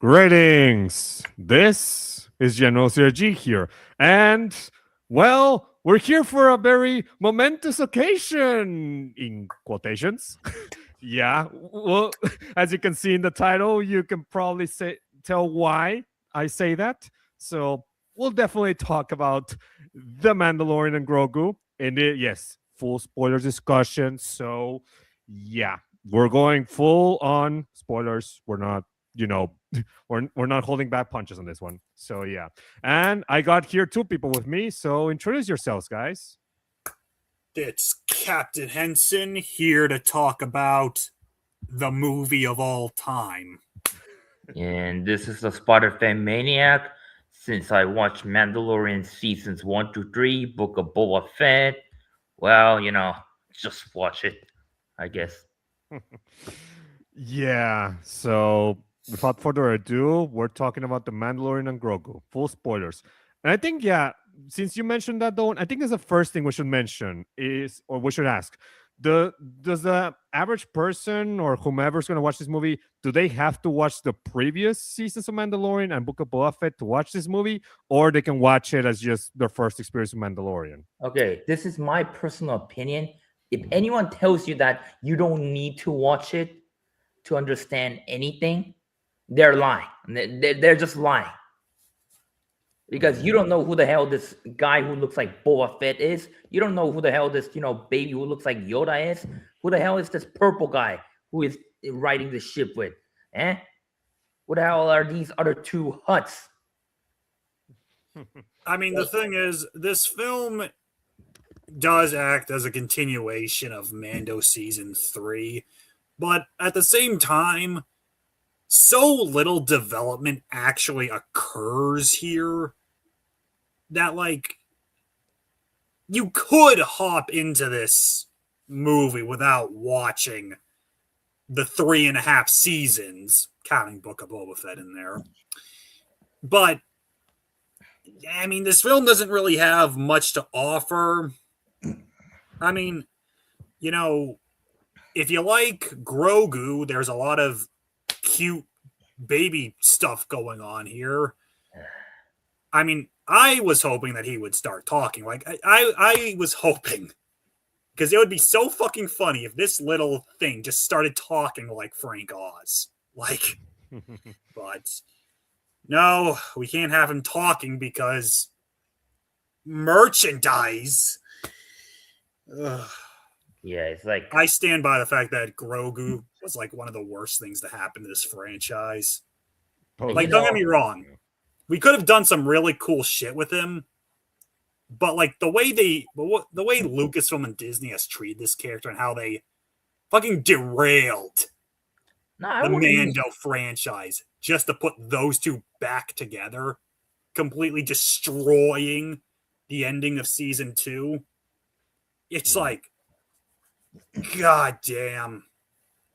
Greetings. This is General Sergi here. And, well, we're here for a very momentous occasion, in quotations. Yeah, well, as you can see in the title, you can probably tell why I say that. So, we'll definitely talk about The Mandalorian and Grogu. And yes, full spoiler discussion. So, yeah, we're going full on spoilers. We're not, you know, we're not holding back punches on this one. So yeah. And I got here two people with me. So introduce yourselves, guys. It's Captain Henson here to talk about the movie of all time. And this is the Spotter Fan Maniac. Since I watched Mandalorian seasons 1 to 3, Book of Boba Fett, well, just watch it, I guess. Yeah. So without further ado, we're talking about the Mandalorian and Grogu. Full spoilers. And I think, yeah, since you mentioned that though, I think that's the first thing we should mention is, or we should ask, does the average person or whomever's going to watch this movie, do they have to watch the previous seasons of Mandalorian and Book of Boba Fett to watch this movie, or they can watch it as just their first experience with Mandalorian? Okay, this is my personal opinion. If anyone tells you that you don't need to watch it to understand anything, they're lying. They're just lying. Because you don't know who the hell this guy who looks like Boba Fett is. You don't know who the hell this, baby who looks like Yoda is. Who the hell is this purple guy who is riding the ship with? What the hell are these other two Hutts? I mean, the thing is, this film does act as a continuation of Mando Season 3, but at the same time, so little development actually occurs here that, like, you could hop into this movie without watching the 3.5 seasons, counting Book of Boba Fett in there. But, I mean, this film doesn't really have much to offer. I mean, if you like Grogu, there's a lot of cute baby stuff going on here. I mean, I was hoping that he would start talking. Like, I was hoping, because it would be so fucking funny if this little thing just started talking like Frank Oz. Like, but no, we can't have him talking because merchandise. Ugh. Yeah, it's like, I stand by the fact that Grogu was like one of the worst things to happen to this franchise. Like, don't get me wrong, we could have done some really cool shit with him, but like the way Lucasfilm and Disney has treated this character and how they fucking derailed the Mando franchise just to put those two back together, completely destroying the ending of season 2. It's like, god damn.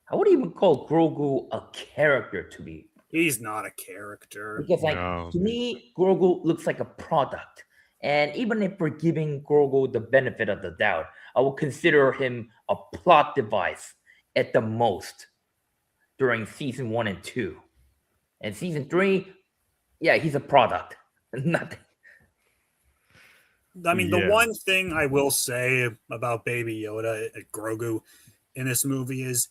I wouldn't even call Grogu a character to me. He's not a character. Because, to me, Grogu looks like a product. And even if we're giving Grogu the benefit of the doubt, I would consider him a plot device at the most during season 1 and 2. And season 3, yeah, he's a product. Nothing. I mean, the one thing I will say about Baby Yoda at Grogu in this movie is,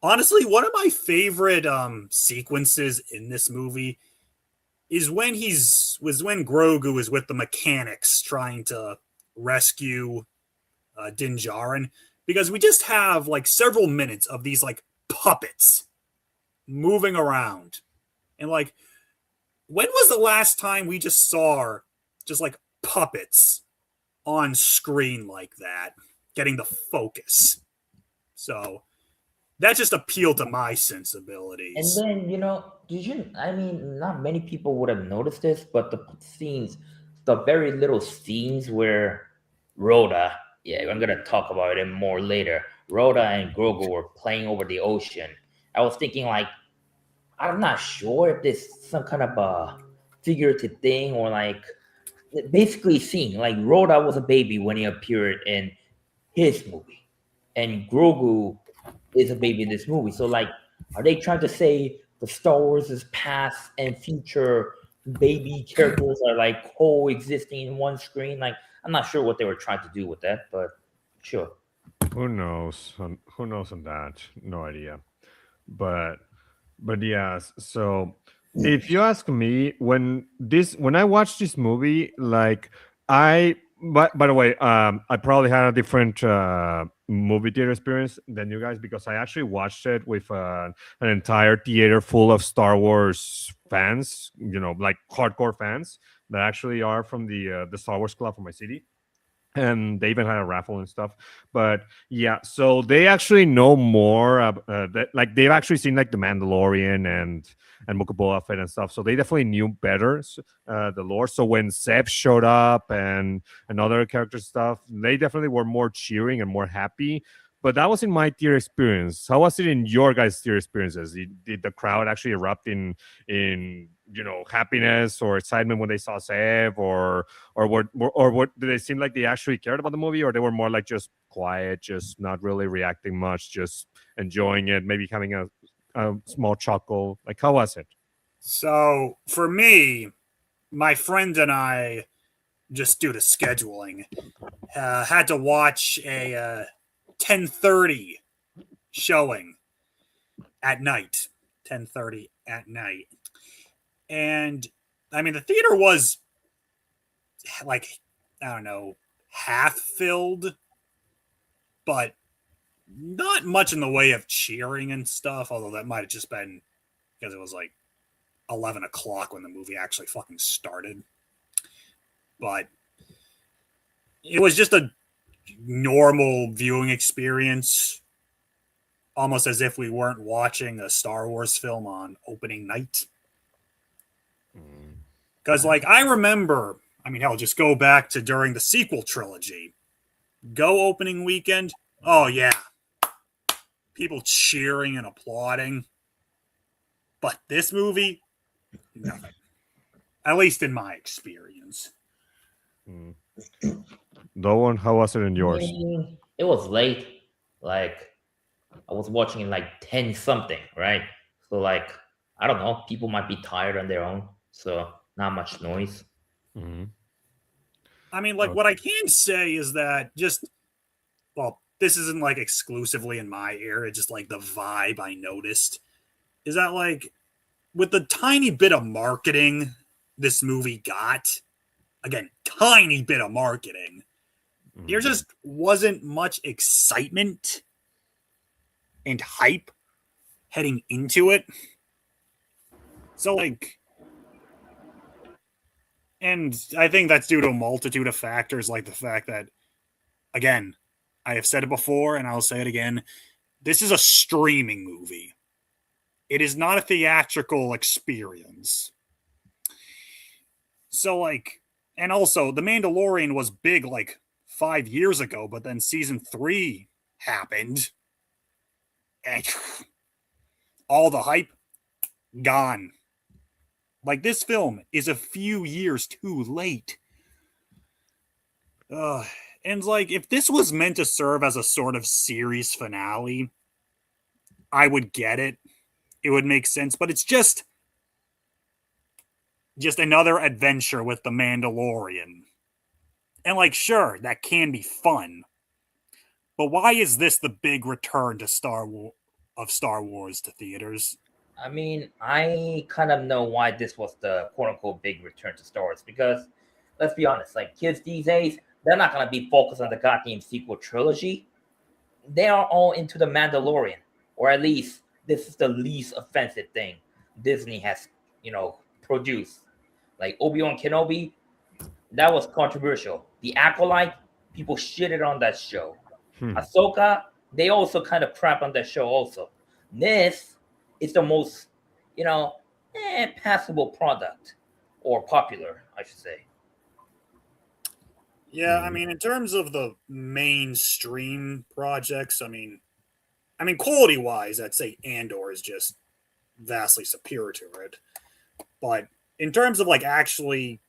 honestly, one of my favorite sequences in this movie is when Grogu is with the mechanics trying to rescue Din Djarin, because we just have like several minutes of these like puppets moving around, and like, when was the last time we just saw just like puppets on screen like that getting the focus? So that just appealed to my sensibilities. And then, not many people would have noticed this, but the very little scenes where Rhoda, I'm going to talk about it more later, Rhoda and Grogu were playing over the ocean. I was thinking, like, I'm not sure if this is some kind of a figurative thing, or like, basically seeing, like, Rhoda was a baby when he appeared in his movie, and Grogu is a baby in this movie. So, like, are they trying to say the Star Wars' past and future baby characters are like coexisting in one screen. Like, I'm not sure what they were trying to do with that, but sure. Who knows? Who knows on that? No idea. But yeah. So if you ask me, when I watched this movie, like I by the way, I probably had a different movie theater experience than you guys because I actually watched it with an entire theater full of Star Wars fans. You know, like hardcore fans that actually are from the Star Wars club from my city, and they even had a raffle and stuff. But yeah, so they actually know more that, like they've actually seen like the Mandalorian and Book of Boba Fett and stuff, so they definitely knew better the lore. So when Seb showed up and other character stuff, they definitely were more cheering and more happy. But that was in my theater experience. How was it in your guys' theater experiences? Did the crowd actually erupt in happiness or excitement when they saw Seb, or what did they seem like they actually cared about the movie, or they were more like just quiet, just not really reacting much, just enjoying it, maybe having a small chuckle? Like, how was it? So for me, my friend and I, just due to scheduling, had to watch a 10:30 showing at night. 10:30 at night. And I mean, the theater was like, I don't know, half filled, but not much in the way of cheering and stuff, although that might have just been because it was like 11 o'clock when the movie actually fucking started. But it was just a normal viewing experience, almost as if we weren't watching a Star Wars film on opening night. Because, like, I remember, I mean, hell, just go back to during the sequel trilogy. Go opening weekend. Oh, yeah. People cheering and applauding. But this movie, nothing. At least in my experience. Doan, how was it in yours? It was late. Like, I was watching it like 10 something, right? So, like, I don't know. People might be tired on their own. So, not much noise. Mm-hmm. I mean, like, what I can say is that just, well, this isn't like exclusively in my era, just like the vibe I noticed is that, like, with the tiny bit of marketing this movie got, again, tiny bit of marketing, there just wasn't much excitement and hype heading into it. So, like, and I think that's due to a multitude of factors, like the fact that, again, I have said it before and I'll say it again, this is a streaming movie. It is not a theatrical experience. So, like, and also, The Mandalorian was big like 5 years ago, but then season 3 happened. And all the hype gone. Like, this film is a few years too late. And, like, if this was meant to serve as a sort of series finale, I would get it. It would make sense, but it's just another adventure with the Mandalorian. And, like, sure, that can be fun. But why is this the big return to Star Wars to theaters? I mean, I kind of know why this was the quote unquote big return to Star Wars because let's be honest, like kids these days, they're not going to be focused on the goddamn sequel trilogy. They are all into the Mandalorian, or at least this is the least offensive thing Disney has, produced. Like Obi-Wan Kenobi, that was controversial. The Acolyte, people shitted on that show. Ahsoka, they also kind of crap on that show also. This is the most, passable product, or popular, I should say. Yeah, I mean, in terms of the mainstream projects, I mean, quality-wise, I'd say Andor is just vastly superior to it. But in terms of like actually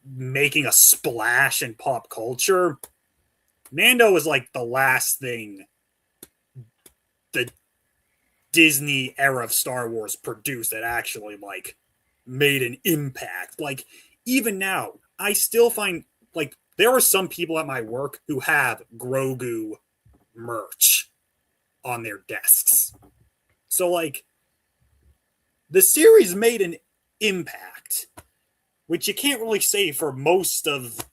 making a splash in pop culture, Mando is like the last thing that Disney era of Star Wars produced that actually like made an impact. Like even now, I still find like there are some people at my work who have Grogu merch on their desks. So like the series made an impact, which you can't really say for most of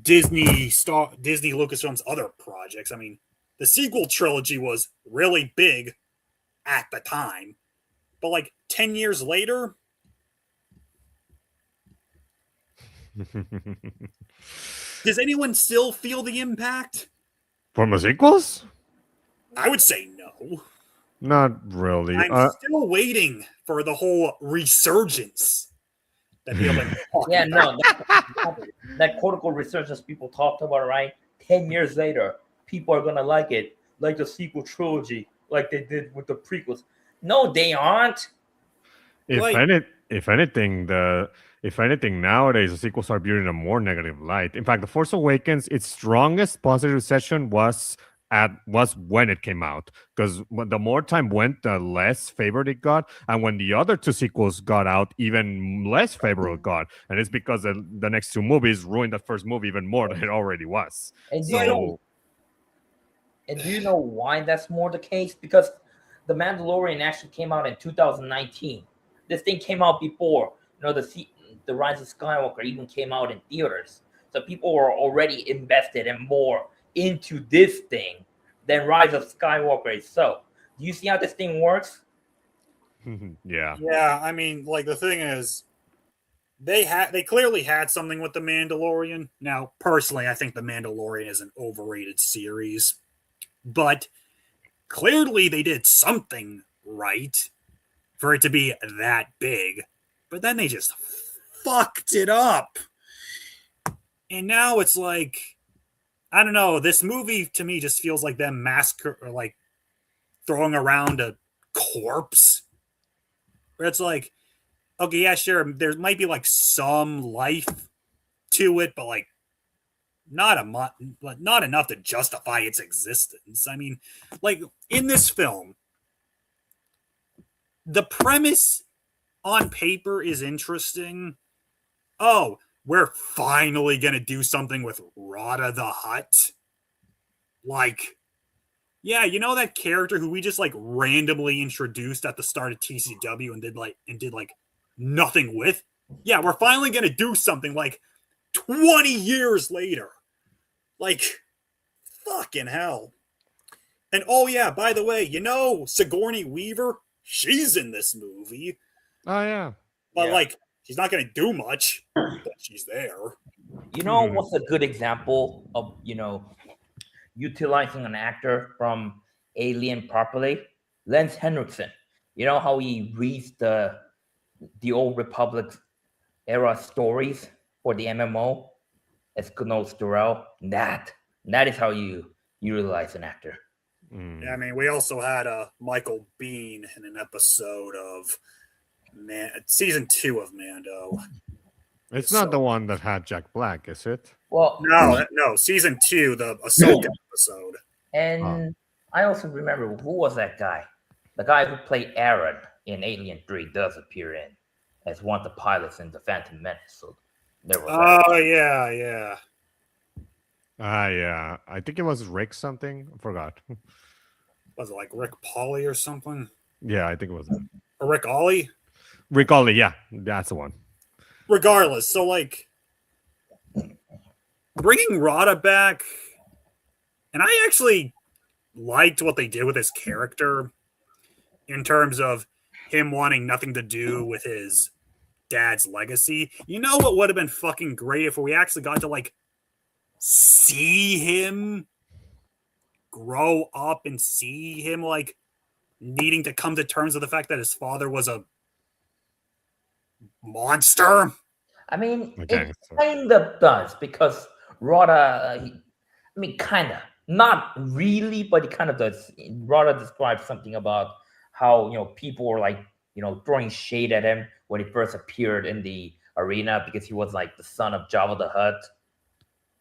Disney Lucasfilm's other projects. I mean, the sequel trilogy was really big at the time, but like 10 years later, does anyone still feel the impact? From the sequels? I would say no. Not really. I'm still waiting for the whole resurgence that people have been talking Yeah, about. no, that quote-unquote resurgence people talked about, right? 10 years later, people are gonna like it, like the sequel trilogy, like they did with the prequels. No, they aren't. If anything, nowadays the sequels are viewed in a more negative light. In fact, The Force Awakens, its strongest positive reception was when it came out, because the more time went, the less favorite it got, and when the other two sequels got out, even less favorable it got, and it's because the next two movies ruined the first movie even more than it already was. And So do you know why that's more the case? Because The Mandalorian actually came out in 2019. This thing came out before, the Rise of Skywalker even came out in theaters. So people were already invested and more into this thing than Rise of Skywalker itself. Do you see how this thing works? yeah. Yeah, I mean, like the thing is, they clearly had something with the Mandalorian. Now, personally, I think the Mandalorian is an overrated series, but clearly they did something right for it to be that big. But then they just fucked it up, and now it's like, I don't know. This movie to me just feels like them massacre or like throwing around a corpse. Where it's like, okay, yeah, sure, there might be like some life to it, but like not enough to justify its existence. I mean, like in this film, the premise on paper is interesting. Oh, we're finally gonna do something with Rada the Hutt. Like, yeah, you know that character who we just like randomly introduced at the start of TCW and did like nothing with? Yeah, we're finally gonna do something like 20 years later. Like, fucking hell. And oh yeah, by the way, Sigourney Weaver, she's in this movie. Oh yeah. But Yeah. like, she's not gonna do much, but she's there. You know what's a good example of, utilizing an actor from Alien properly? Lance Henriksen. You know how he reads the old Republic era stories for the MMO? Escanos Durrell. That is how you utilize an actor. Yeah, I mean, we also had Michael Biehn in an episode of season 2 of Mando. It's not the one that had Jack Black, is it? Well, No, season 2, the Ahsoka episode. and I also remember, who was that guy? The guy who played Aaron in Alien 3 does appear in as one of the pilots in the Phantom Menace. So there was that. Oh yeah. Yeah. I think it was Rick something. I forgot. Was it like Rick Polly or something? Yeah, I think it was that. Or Rick Ollie? Rick Ollie, yeah, that's the one. Regardless, so like bringing Rada back, and I actually liked what they did with his character in terms of him wanting nothing to do with his dad's legacy. You know what would have been fucking great if we actually got to like see him grow up and see him like needing to come to terms with the fact that his father was a monster. I mean, Okay, it so- kind of does, because Rada, kind of. Not really, but it kind of does. Rada describes something about how, people were like, throwing shade at him when he first appeared in the arena because he was like the son of Jabba the Hutt.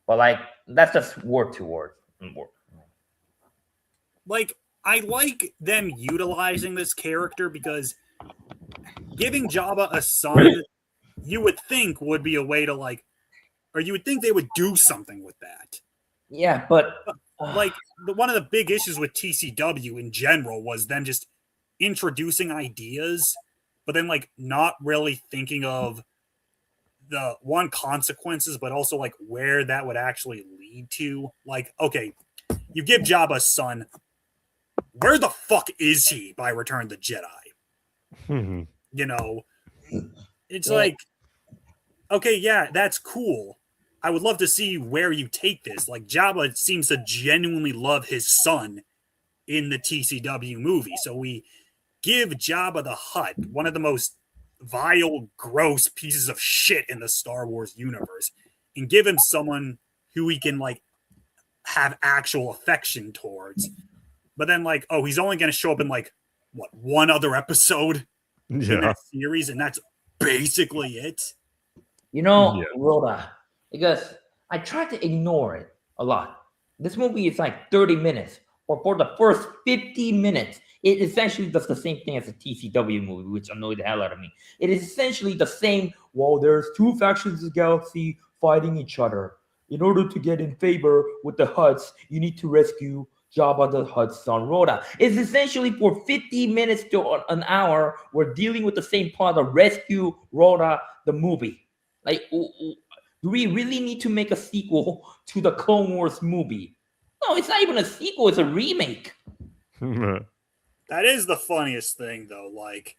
But like, that's just word to word. Like, I like them utilizing this character because giving Jabba a son, you would think would be a way to like, or you would think they would do something with that. Yeah, but Like one of the big issues with TCW in general was them just introducing ideas, but then like not really thinking of the one consequences, but also like where that would actually lead to. Like, okay, you give Jabba a son. Where the fuck is he by Return of the Jedi? Mhm. You know, it's Yeah. like, okay, yeah, that's cool. I would love to see where you take this. Like, Jabba seems to genuinely love his son in the TCW movie. So we give Jabba the Hutt, one of the most vile, gross pieces of shit in the Star Wars universe, and give him someone who he can, like, have actual affection towards. But then, like, oh, he's only going to show up in, like, what, one other episode in Yeah. that series, and that's basically it. you know, Yeah. Rhoda, because I tried to ignore it a lot. This movie is like 30 minutes, or for the first 50 minutes, it essentially does the same thing as a TCW movie, which annoyed the hell out of me. It is essentially the same. Well, there's two factions of the galaxy fighting each other. In order to get in favor with the Hutts, you need to rescue Jabba the Hutt's son Rhoda. It's essentially for 50 minutes to an hour, we're dealing with the same plot of rescue Rhoda the movie. Like, do we really need to make a sequel to the Clone Wars movie? No, it's not even a sequel, it's a remake. That is the funniest thing, though. Like,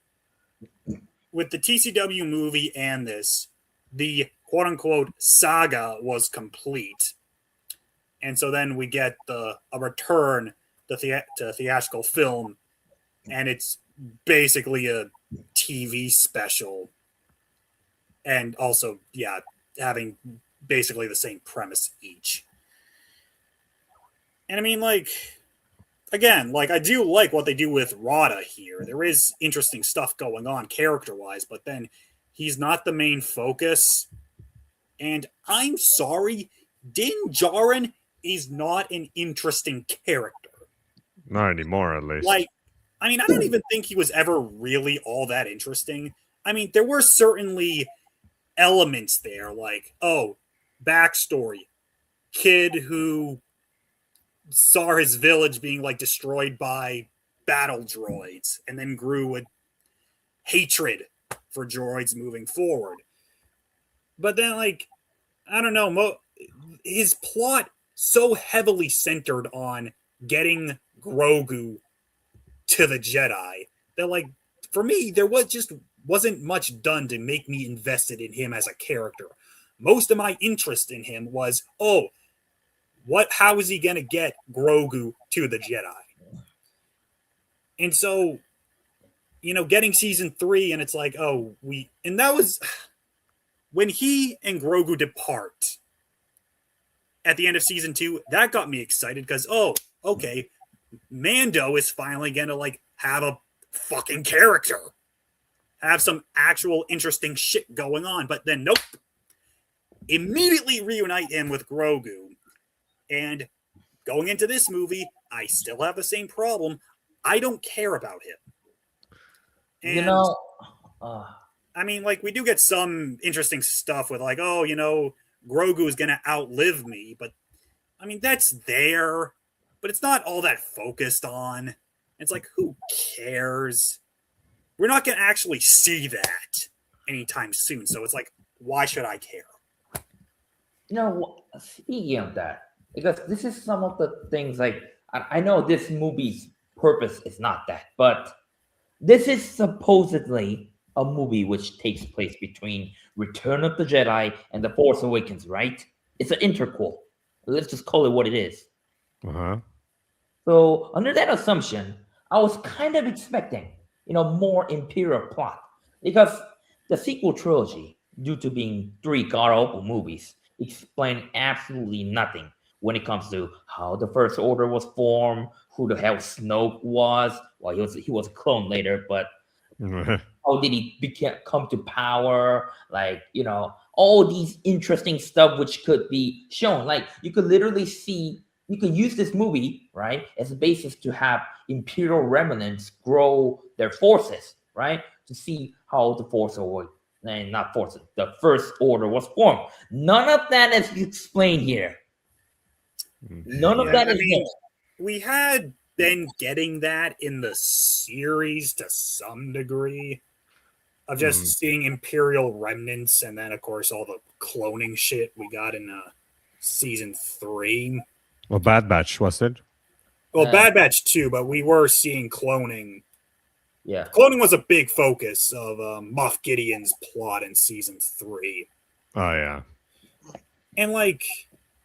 with the TCW movie and this, the quote unquote saga was complete. And so then we get a return to theatrical film, and it's basically a TV special. And also, yeah, having basically the same premise each. And I mean, like, again, like, I do like what they do with Rada here. There is interesting stuff going on character wise, but then he's not the main focus. And I'm sorry, Din Djarin is not an interesting character. Not anymore, at least. Like, I mean, I don't even think he was ever really all that interesting. I mean, there were certainly elements there, like, oh, backstory. Kid who saw his village being like destroyed by battle droids and then grew a hatred for droids moving forward. But then, like, I don't know, his plot so heavily centered on getting Grogu to the Jedi that, like, for me, there wasn't much done to make me invested in him as a character. Most of my interest in him was, oh, how is he going to get Grogu to the Jedi? And so, you know, getting season 3, and it's like, oh, and that was when he and Grogu depart at the end of season 2. That got me excited because, oh, okay, Mando is finally going to, like, have a fucking character, have some actual interesting shit going on. But then, nope, immediately reunite him with Grogu. And going into this movie, I still have the same problem. I don't care about him. And, You know, I mean, like, we do get some interesting stuff with, like, oh, you know, Grogu is going to outlive me. But, I mean, that's there. But it's not all that focused on. It's like, who cares? We're not going to actually see that anytime soon. So it's like, why should I care? you know, speaking of that, because this is some of the things, like, I know this movie's purpose is not that, but this is supposedly a movie which takes place between Return of the Jedi and The Force Awakens, right? It's an interquel. Let's just call it what it is. Uh-huh. So under that assumption, I was kind of expecting, more Imperial plot, because the sequel trilogy, due to being 3 god-awful movies, explain absolutely nothing when it comes to how the First Order was formed, who the hell Snoke was. Well, he was a clone later, but how did he come to power? Like, all these interesting stuff which could be shown. Like, you could literally see, you can use this movie, right, as a basis to have Imperial remnants grow their forces, right, to see how the Force Order, and not forces, the First Order was formed. None of that is explained here. None of that is there. We had been getting that in the series to some degree of just seeing Imperial remnants, and then of course all the cloning shit we got in season 3. Well, Bad Batch was it? Well, Bad Batch too, but we were seeing cloning. Yeah, Cloning was a big focus of Moff Gideon's plot in season 3. Oh yeah. And like,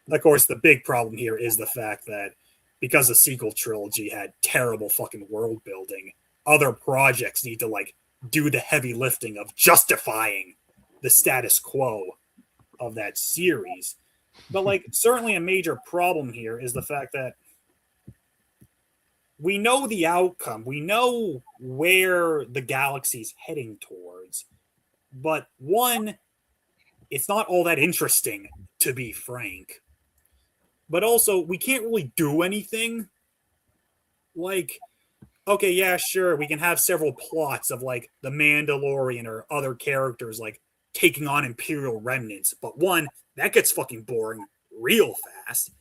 of course, the big problem here is the fact that because the sequel trilogy had terrible fucking world building, other projects need to like do the heavy lifting of justifying the status quo of that series. But like, certainly a major problem here is the fact that we know the outcome, we know where the galaxy's heading towards, but one, it's not all that interesting, to be frank. But also, we can't really do anything. Like, okay, yeah, sure, we can have several plots of like the Mandalorian or other characters like taking on Imperial remnants, but one, that gets fucking boring real fast.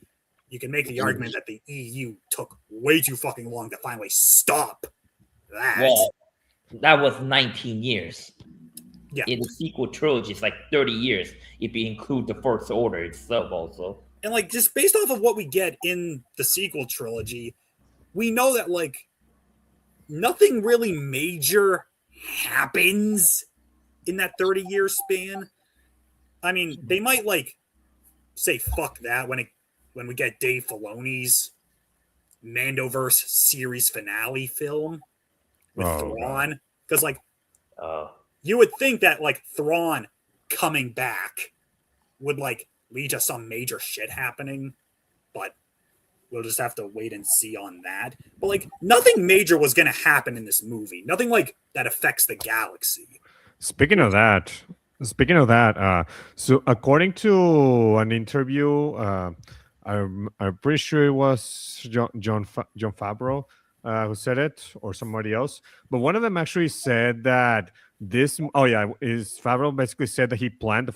You can make the argument that the EU took way too fucking long to finally stop that. well, that was 19 years. Yeah. In the sequel trilogy, it's like 30 years if you include the First Order itself also. And like, just based off of what we get in the sequel trilogy, we know that like nothing really major happens in that 30-year span. I mean, they might like say fuck that when we get Dave Filoni's Mandoverse series finale film with Thrawn. Because like you would think that like Thrawn coming back would like lead to some major shit happening, but we'll just have to wait and see on that. But like nothing major was gonna happen in this movie. Nothing like that affects the galaxy. Speaking of that, so according to an interview, I'm pretty sure it was John Favreau who said it, or somebody else. But one of them actually said that is Favreau basically said that he planned the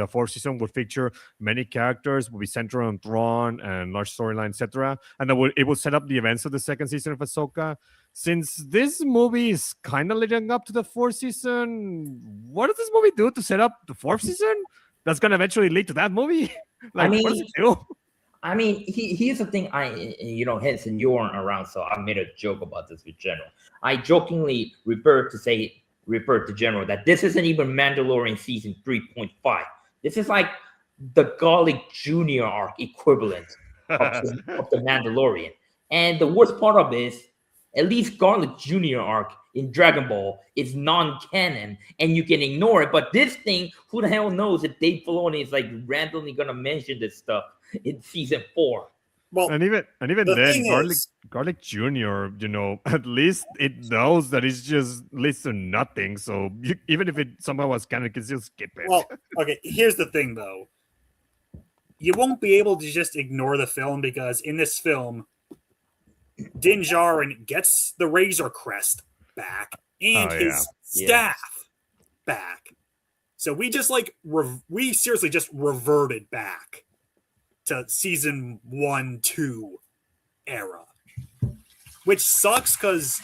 fourth season would feature many characters, would be centered on Thrawn and large storyline, etc., and that it would set up the events of the second season of Ahsoka. Since this movie is kind of leading up to the fourth season, what does this movie do to set up the fourth season? That's gonna eventually lead to that movie. Like, what does it do? I mean, here's the thing. Henson, you weren't around, so I made a joke about this with General. I jokingly referred to General that this isn't even Mandalorian season 3.5. This is like the Garlic Jr. arc equivalent of the Mandalorian. And the worst part of this, at least Garlic Jr. arc in Dragon Ball is non-canon, and you can ignore it. But this thing, who the hell knows if Dave Filoni is like randomly gonna mention this stuff in season 4? Well, and even then, Garlic Jr., at least it knows that it's just leads to nothing. So even if it somehow was canon, you can still skip it. Well, okay, here's the thing though. You won't be able to just ignore the film, because in this film, Din Djarin gets the Razor Crest back and his staff back. So we just we seriously just reverted back to season 1, 2 era, which sucks because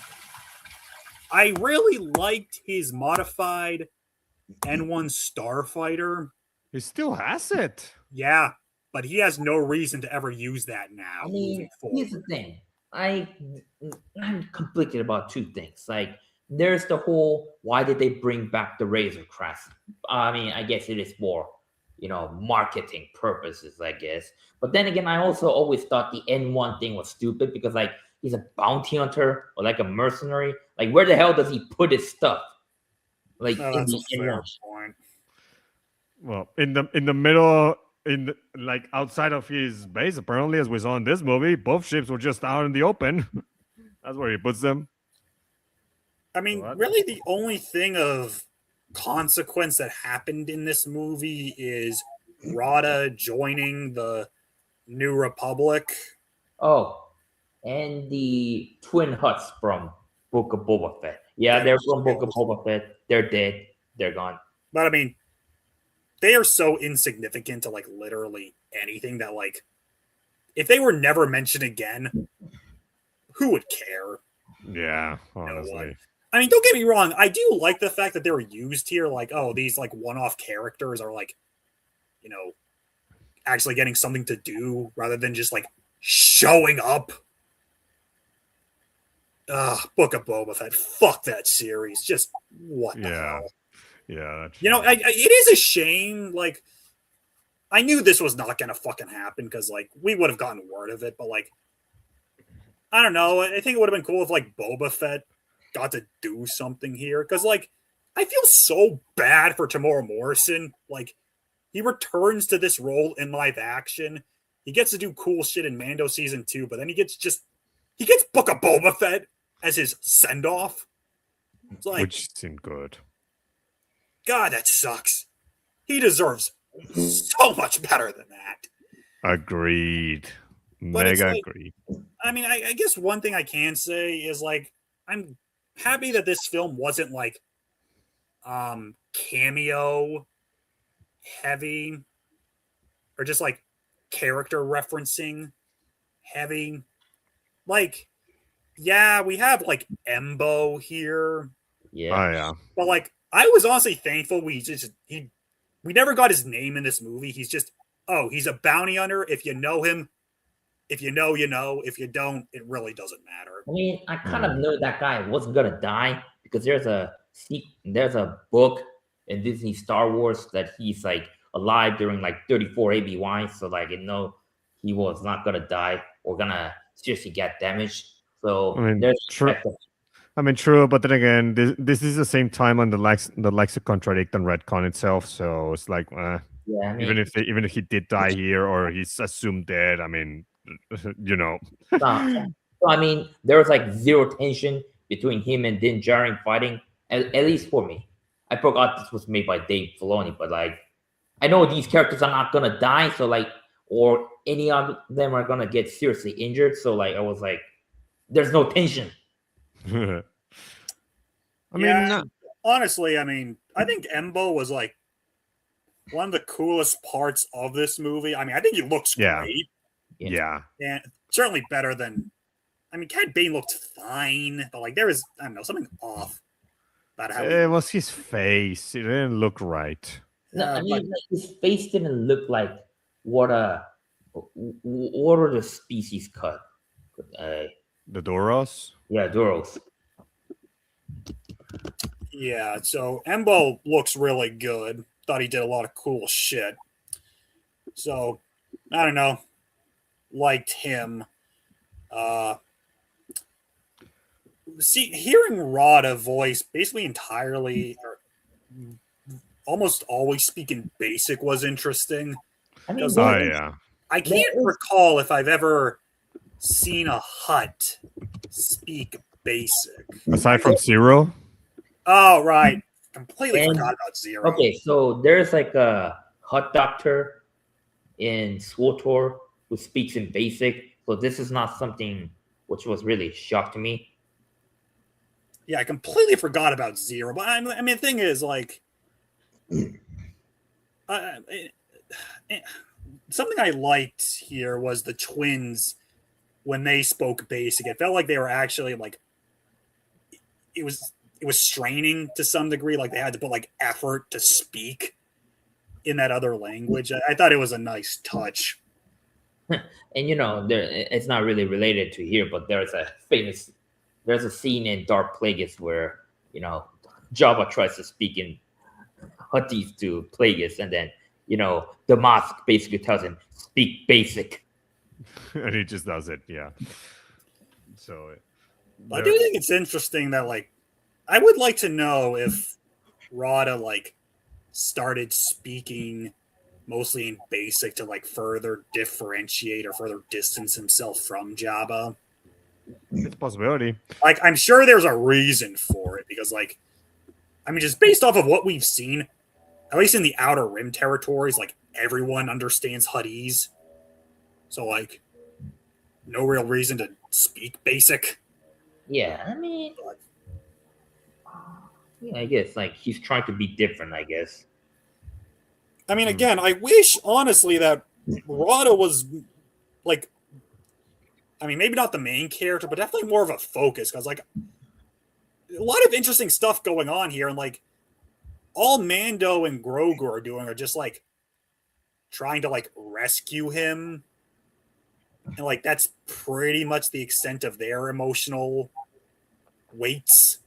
I really liked his modified N1 Starfighter. He still has it. Yeah, but he has no reason to ever use that now. I mean, here's the thing. I'm conflicted about two things. Like, there's the whole, why did they bring back the Razor Crest? I mean, I guess it is for, marketing purposes, I guess. But then again, I also always thought the N1 thing was stupid, because like, he's a bounty hunter or like a mercenary. Like, where the hell does he put his stuff? Like, that's a fair point. Well, in the middle, outside of his base, apparently, as we saw in this movie, both ships were just out in the open. That's where he puts them. I mean, really, the only thing of consequence that happened in this movie is Rada joining the New Republic Oh, and the twin huts from Book of Boba Fett. Yeah, they're from Book of Boba Fett. They're dead. They're gone. But I mean, they are so insignificant to like literally anything that like if they were never mentioned again, who would care? Yeah, No one. honestly. I mean, don't get me wrong. I do like the fact that they were used here. Like, oh, these like one-off characters are like, you know, actually getting something to do rather than just like showing up. Book of Boba Fett. Fuck that series. Just what the Yeah. hell? Yeah, that's You know, fine. it is a shame. Like, I knew this was not going to fucking happen because, like, we would have gotten word of it. But, like, I don't know. I think it would have been cool if, like, Boba Fett got to do something here. Because, like, I feel so bad for Tamora Morrison. Like, he returns to this role in live action. He gets to do cool shit in Mando season 2, but then he gets Book of Boba Fett as his send off. It's like, Which seemed good. God, that sucks. He deserves so much better than that. Agreed. But it's Mega like, agreed. I mean, I guess one thing I can say is like, I'm happy that this film wasn't like cameo heavy or just like character referencing heavy. Like, yeah, we have like Embo here, Yeah. Oh yeah. but like I was honestly thankful we never got his name in this movie. He's just he's a bounty hunter. If you know him, if you know, you know. If you don't, it really doesn't matter. I mean, I kind of know that guy wasn't gonna die because there's a book in Disney Star Wars that he's like alive during like 34 ABY. So like he was not gonna die or gonna seriously get damaged. So I mean, there's true. I mean, true, but then again, this is the same time on the likes to contradict and retcon itself. So it's like, yeah, I mean, even if he did die here or he's assumed dead, I mean, you know. so I mean, there was like zero tension between him and Din Djarin fighting, at least for me. I forgot this was made by Dave Filoni, but like, I know these characters are not gonna die, so like, or any of them are gonna get seriously injured. So like, I was like, there's no tension. I Yeah, mean, honestly, I mean, I think Embo was like one of the coolest parts of this movie. I mean, I think he looks Yeah. great. yeah. And certainly better than. I mean, Cad Bane looked fine, but like there was, I don't know, something off about how. It was his face. It didn't look right. No, I but mean, like, his face didn't look like what are the species cut? The Doros. Yeah, Duros. yeah, so Embo looks really good. Thought he did a lot of cool shit. So I don't know, liked him. Hearing Rada voice basically entirely or almost always speaking basic was interesting. I mean, Does Oh like- yeah. I can't recall if I've ever seen a hut speak basic. Aside from Zero. Oh, right. Completely And- forgot about Zero. okay, so there's like a hut doctor in SWTOR who speaks in basic. So this is not something which was really shock to me. Yeah, I completely forgot about Zero. But I mean, the thing is, like, something I liked here was the twins when they spoke basic. It felt like they were actually like it was straining to some degree. Like they had to put like effort to speak in that other language. I thought it was a nice touch. And it's not really related to here, but there's a scene in Dark Plagueis where Jabba tries to speak in Huttese to Plagueis, and then the mosque basically tells him speak basic. And he just does it. Yeah. So. I do think it's interesting that like I would like to know if Rada like started speaking mostly in basic to like further differentiate or further distance himself from Jabba. It's a possibility. Like I'm sure there's a reason for it because like I mean just based off of what we've seen, at least in the Outer Rim territories, like everyone understands Huttese. So like no real reason to speak basic. Yeah, I mean, But yeah, I guess like he's trying to be different. I guess. I mean, Hmm. again, I wish honestly that Rada was like, I mean, maybe not the main character, but definitely more of a focus because like a lot of interesting stuff going on here, and like all Mando and Grogu are doing are just like trying to like rescue him, and like that's pretty much the extent of their emotional weights.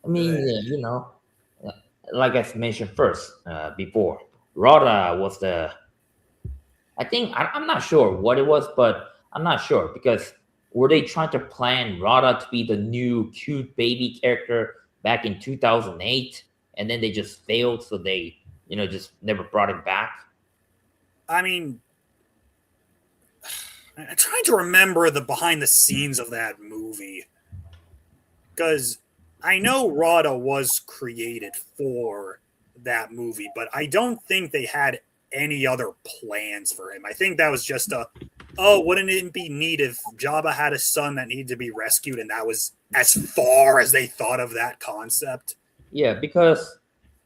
I mean, Uh, yeah, uh, like I mentioned first before, Rhoda was the. I think I'm not sure what it was, but I'm not sure because were they trying to plan Rhoda to be the new cute baby character back in 2008, and then they just failed, so they just never brought it back. I mean, I'm trying to remember the behind the scenes of that movie because I know Rada was created for that movie, but I don't think they had any other plans for him. I think that was just a, oh, wouldn't it be neat if Jabba had a son that needed to be rescued, and that was as far as they thought of that concept. Yeah, because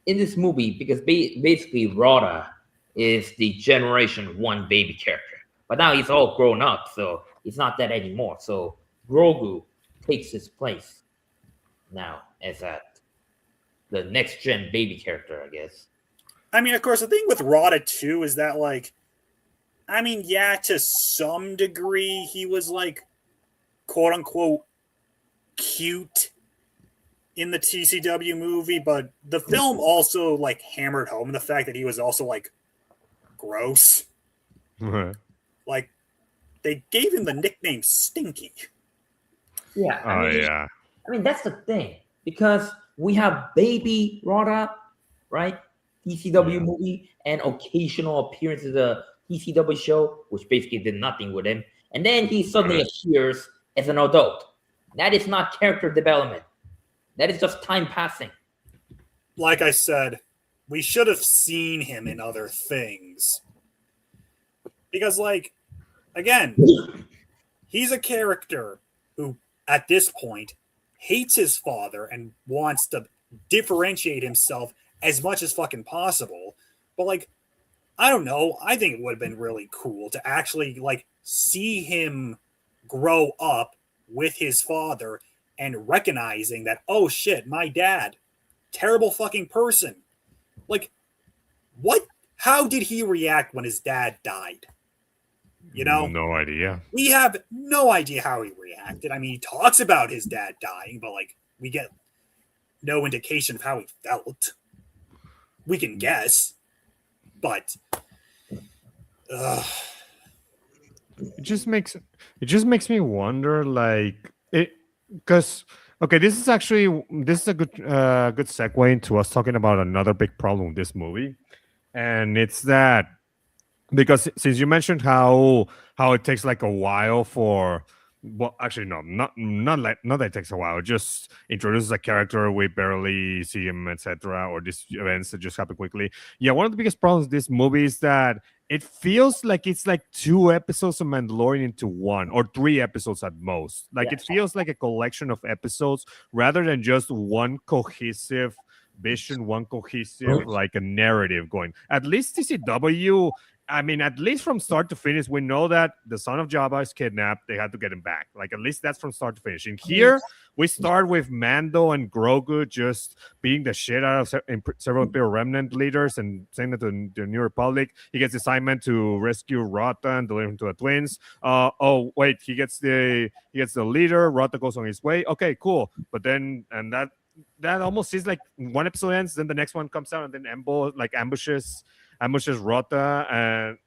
in this movie, because basically Rhoda is the Generation One baby character, but now he's all grown up, so he's not that anymore. So Grogu takes his place now as the next gen baby character, I guess. I mean, of course, the thing with Rada too is that, like, I mean, yeah, to some degree, he was like, quote unquote, cute in the TCW movie, but the film also like hammered home the fact that he was also like gross. Like, they gave him the nickname Stinky. Yeah, Oh yeah. I mean that's the thing because we have Baby Rhoda, right? TCW Yeah. movie and occasional appearances of the TCW show, which basically did nothing with him, and then he suddenly appears as an adult. That is not character development. That is just time passing. Like I said, we should have seen him in other things. Because, like, again, he's a character who, at this point, hates his father and wants to differentiate himself as much as fucking possible. But, like, I don't know. I think it would have been really cool to actually, like, see him grow up with his father and recognizing that, oh shit, my dad, terrible fucking person. Like, what? How did he react when his dad died? You know? No idea. We have no idea how he reacted. I mean, he talks about his dad dying, but like we get no indication of how he felt. We can guess, but It just makes me wonder, like it, because okay, this is a good segue into us talking about another big problem with this movie, and it's that because since you mentioned how it takes like a while for, well, actually no, not that it takes a while, it just introduces a character, we barely see him, etc., or these events that just happen quickly. Yeah, one of the biggest problems with this movie is that it feels like it's like two episodes of Mandalorian into one, or three episodes at most. Like it Yes. feels like a collection of episodes rather than just one cohesive vision, one cohesive like a narrative going. At least TCW, I mean, at least from start to finish, we know that the son of Jabba is kidnapped. They had to get him back. Like, at least that's from start to finish. In here, we start with Mando and Grogu just beating the shit out of several Imperial Remnant leaders and saying that to the New Republic. He gets the assignment to rescue Rota and deliver him to the twins. Oh, wait, he gets the leader. Rota goes on his way. Okay, cool. But then, and that almost is like one episode ends, then the next one comes out, and then Embo like ambushes Rota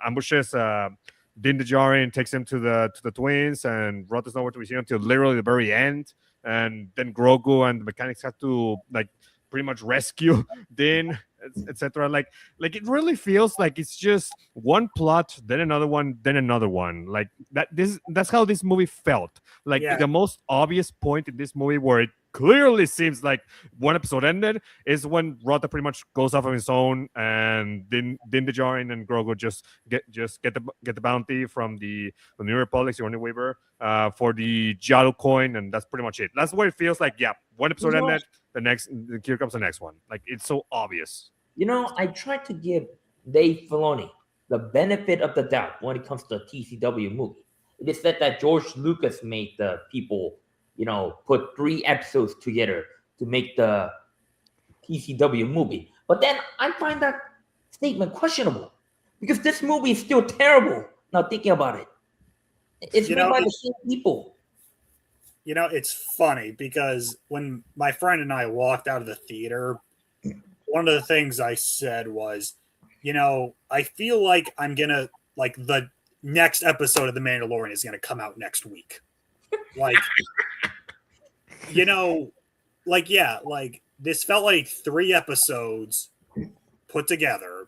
ambushes Din Djarin, takes him to the twins, and Rota's nowhere to be seen until literally the very end. And then Grogu and the mechanics have to like pretty much rescue Din. etc. Like it really feels like it's just one plot, then another one, then another one. Like that's how this movie felt. Like Yeah. the most obvious point in this movie where it clearly seems like one episode ended is when Rota pretty much goes off on his own, and Din Djarin and Grogu just get the bounty from the New Republic, Sigourney Weaver, for the Yaddle coin, and that's pretty much it. That's what it feels like. Yeah, one episode You know, ended, here comes the next one. Like it's so obvious. I tried to give Dave Filoni the benefit of the doubt when it comes to a TCW movie. It is said that George Lucas made the people, put 3 episodes together to make the TCW movie. But then I find that statement questionable because this movie is still terrible. Now thinking about it, it's made by the same people. It's funny because when my friend and I walked out of the theater, one of the things I said was, I feel like I'm gonna like the next episode of The Mandalorian is gonna come out next week. Like, like this felt like 3 episodes put together.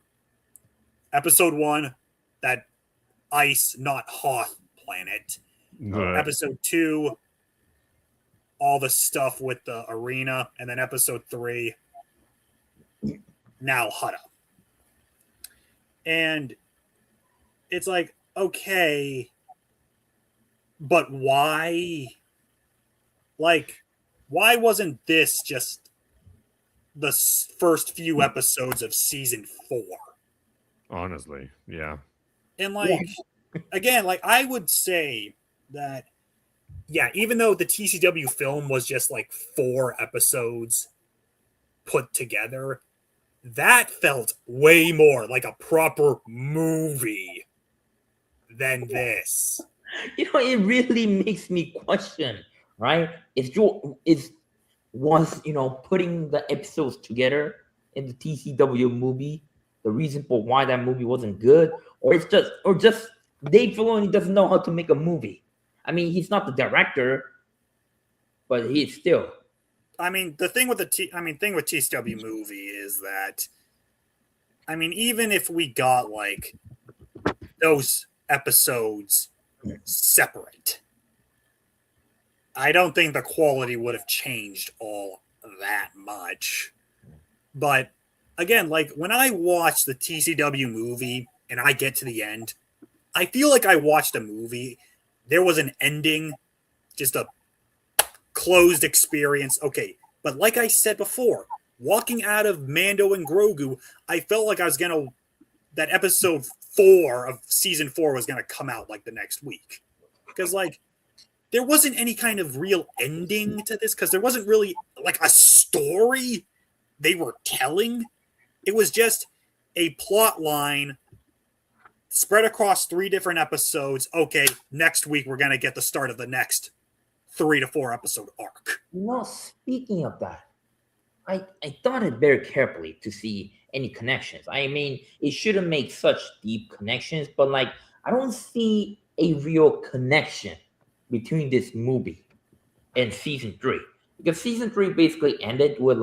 Episode 1, that ice, not Hoth planet. Episode 2, all the stuff with the arena, and then episode 3, now Hutta. And it's like, okay, but why? Like, why wasn't this just the first few episodes of season 4? Honestly, yeah. And again, I would say that, yeah, even though the TCW film was just like 4 episodes put together, that felt way more like a proper movie than this. It really makes me question, right? Was putting the episodes together in the TCW movie the reason for why that movie wasn't good, or just Dave Filoni doesn't know how to make a movie. I mean, he's not the director, but he's still. I mean, the thing with thing with TCW movie is that, I mean, even if we got like those episodes separate, I don't think the quality would have changed all that much. But again, like when I watch the TCW movie and I get to the end, I feel like I watched a movie. There was an ending, just a closed experience. Okay, but like I said before, walking out of Mando and Grogu, I felt like that episode 4 of season 4 was gonna come out like the next week, because there wasn't any kind of real ending to this, because there wasn't really like a story they were telling. It was just a plot line spread across 3 different episodes. Okay, next week we're gonna get the start of the next 3 to 4 episode arc. Speaking of that, I thought it very carefully to see any connections. I mean, it shouldn't make such deep connections, but I don't see a real connection between this movie and season 3, because season 3 basically ended with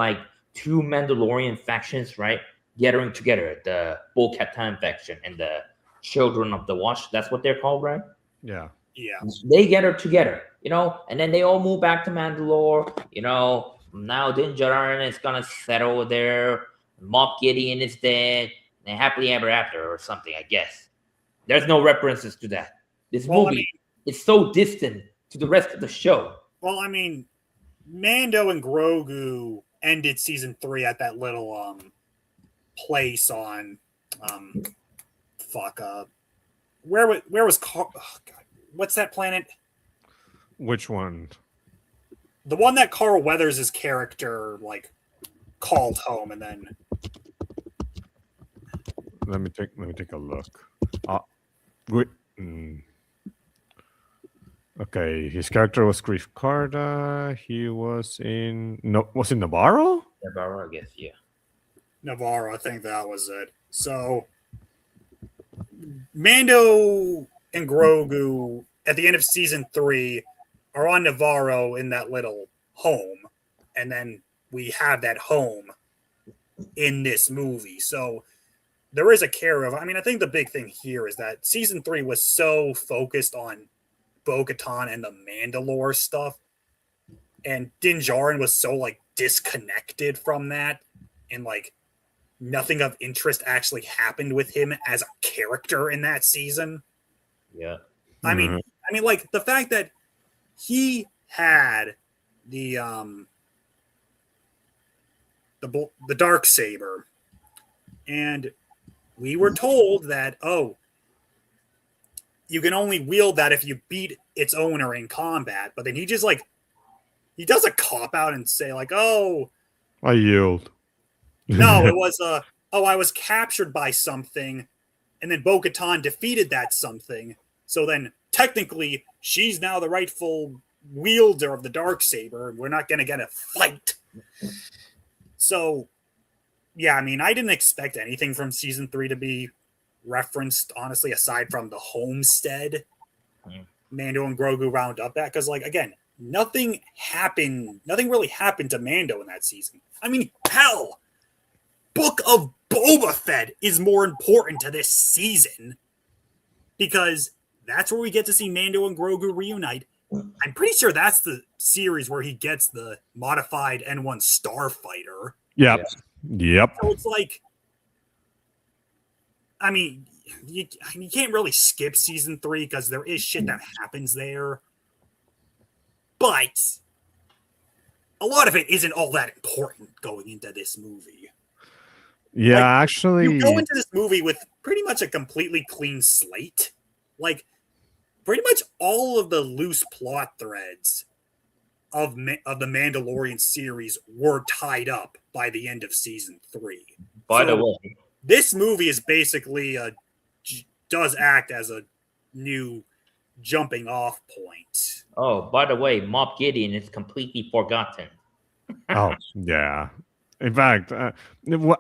2 Mandalorian factions, right, gathering together, the Bo-Katan faction and the Children of the Watch. That's what they're called, right? Yeah. They gather together, and then they all move back to Mandalore. Now Din Djarin is gonna settle there. Moff Gideon is dead, and happily ever after or something, I guess. There's no references to that. This movie is so distant to the rest of the show. Well, I mean, Mando and Grogu ended season 3 at that little place on where was Carl? Oh, God. What's that planet? Which one? The one that Carl Weathers' character called home, and then let me take a look. Okay, his character was Grief Karda. He was in Navarro? Navarro, I guess, yeah. Navarro, I think that was it. So Mando and Grogu at the end of season 3 are on Navarro in that little home, and then we have that home in this movie. So there is a care of. I mean, I think the big thing here is that season 3 was so focused on Bo-Katan and the Mandalore stuff, and Din Djarin was so like disconnected from that, and like nothing of interest actually happened with him as a character in that season. Yeah. I mean, like the fact that he had the dark saber, and we were told that you can only wield that if you beat its owner in combat. But then he just like he does a cop out and say like, oh, I yield. no, it was I was captured by something, and then Bo-Katan defeated that something. So then technically she's now the rightful wielder of the Darksaber, and we're not going to get a fight. So, yeah, I mean, I didn't expect anything from season 3 to be referenced, honestly, aside from the homestead Mando and Grogu round up at. Because, like, again, nothing really happened to Mando in that season. I mean, hell, Book of Boba Fett is more important to this season because that's where we get to see Mando and Grogu reunite. I'm pretty sure that's the series where he gets the modified N1 Starfighter. Yep. So it's like, I mean, you can't really skip season 3 because there is shit that happens there. But a lot of it isn't all that important going into this movie. Yeah, like, actually, you go into this movie with pretty much a completely clean slate. Like, pretty much all of the loose plot threads of the Mandalorian series were tied up by the end of season 3. By the way, this movie is basically does act as a new jumping off point. Oh, by the way, Moff Gideon is completely forgotten. Oh, yeah. In fact,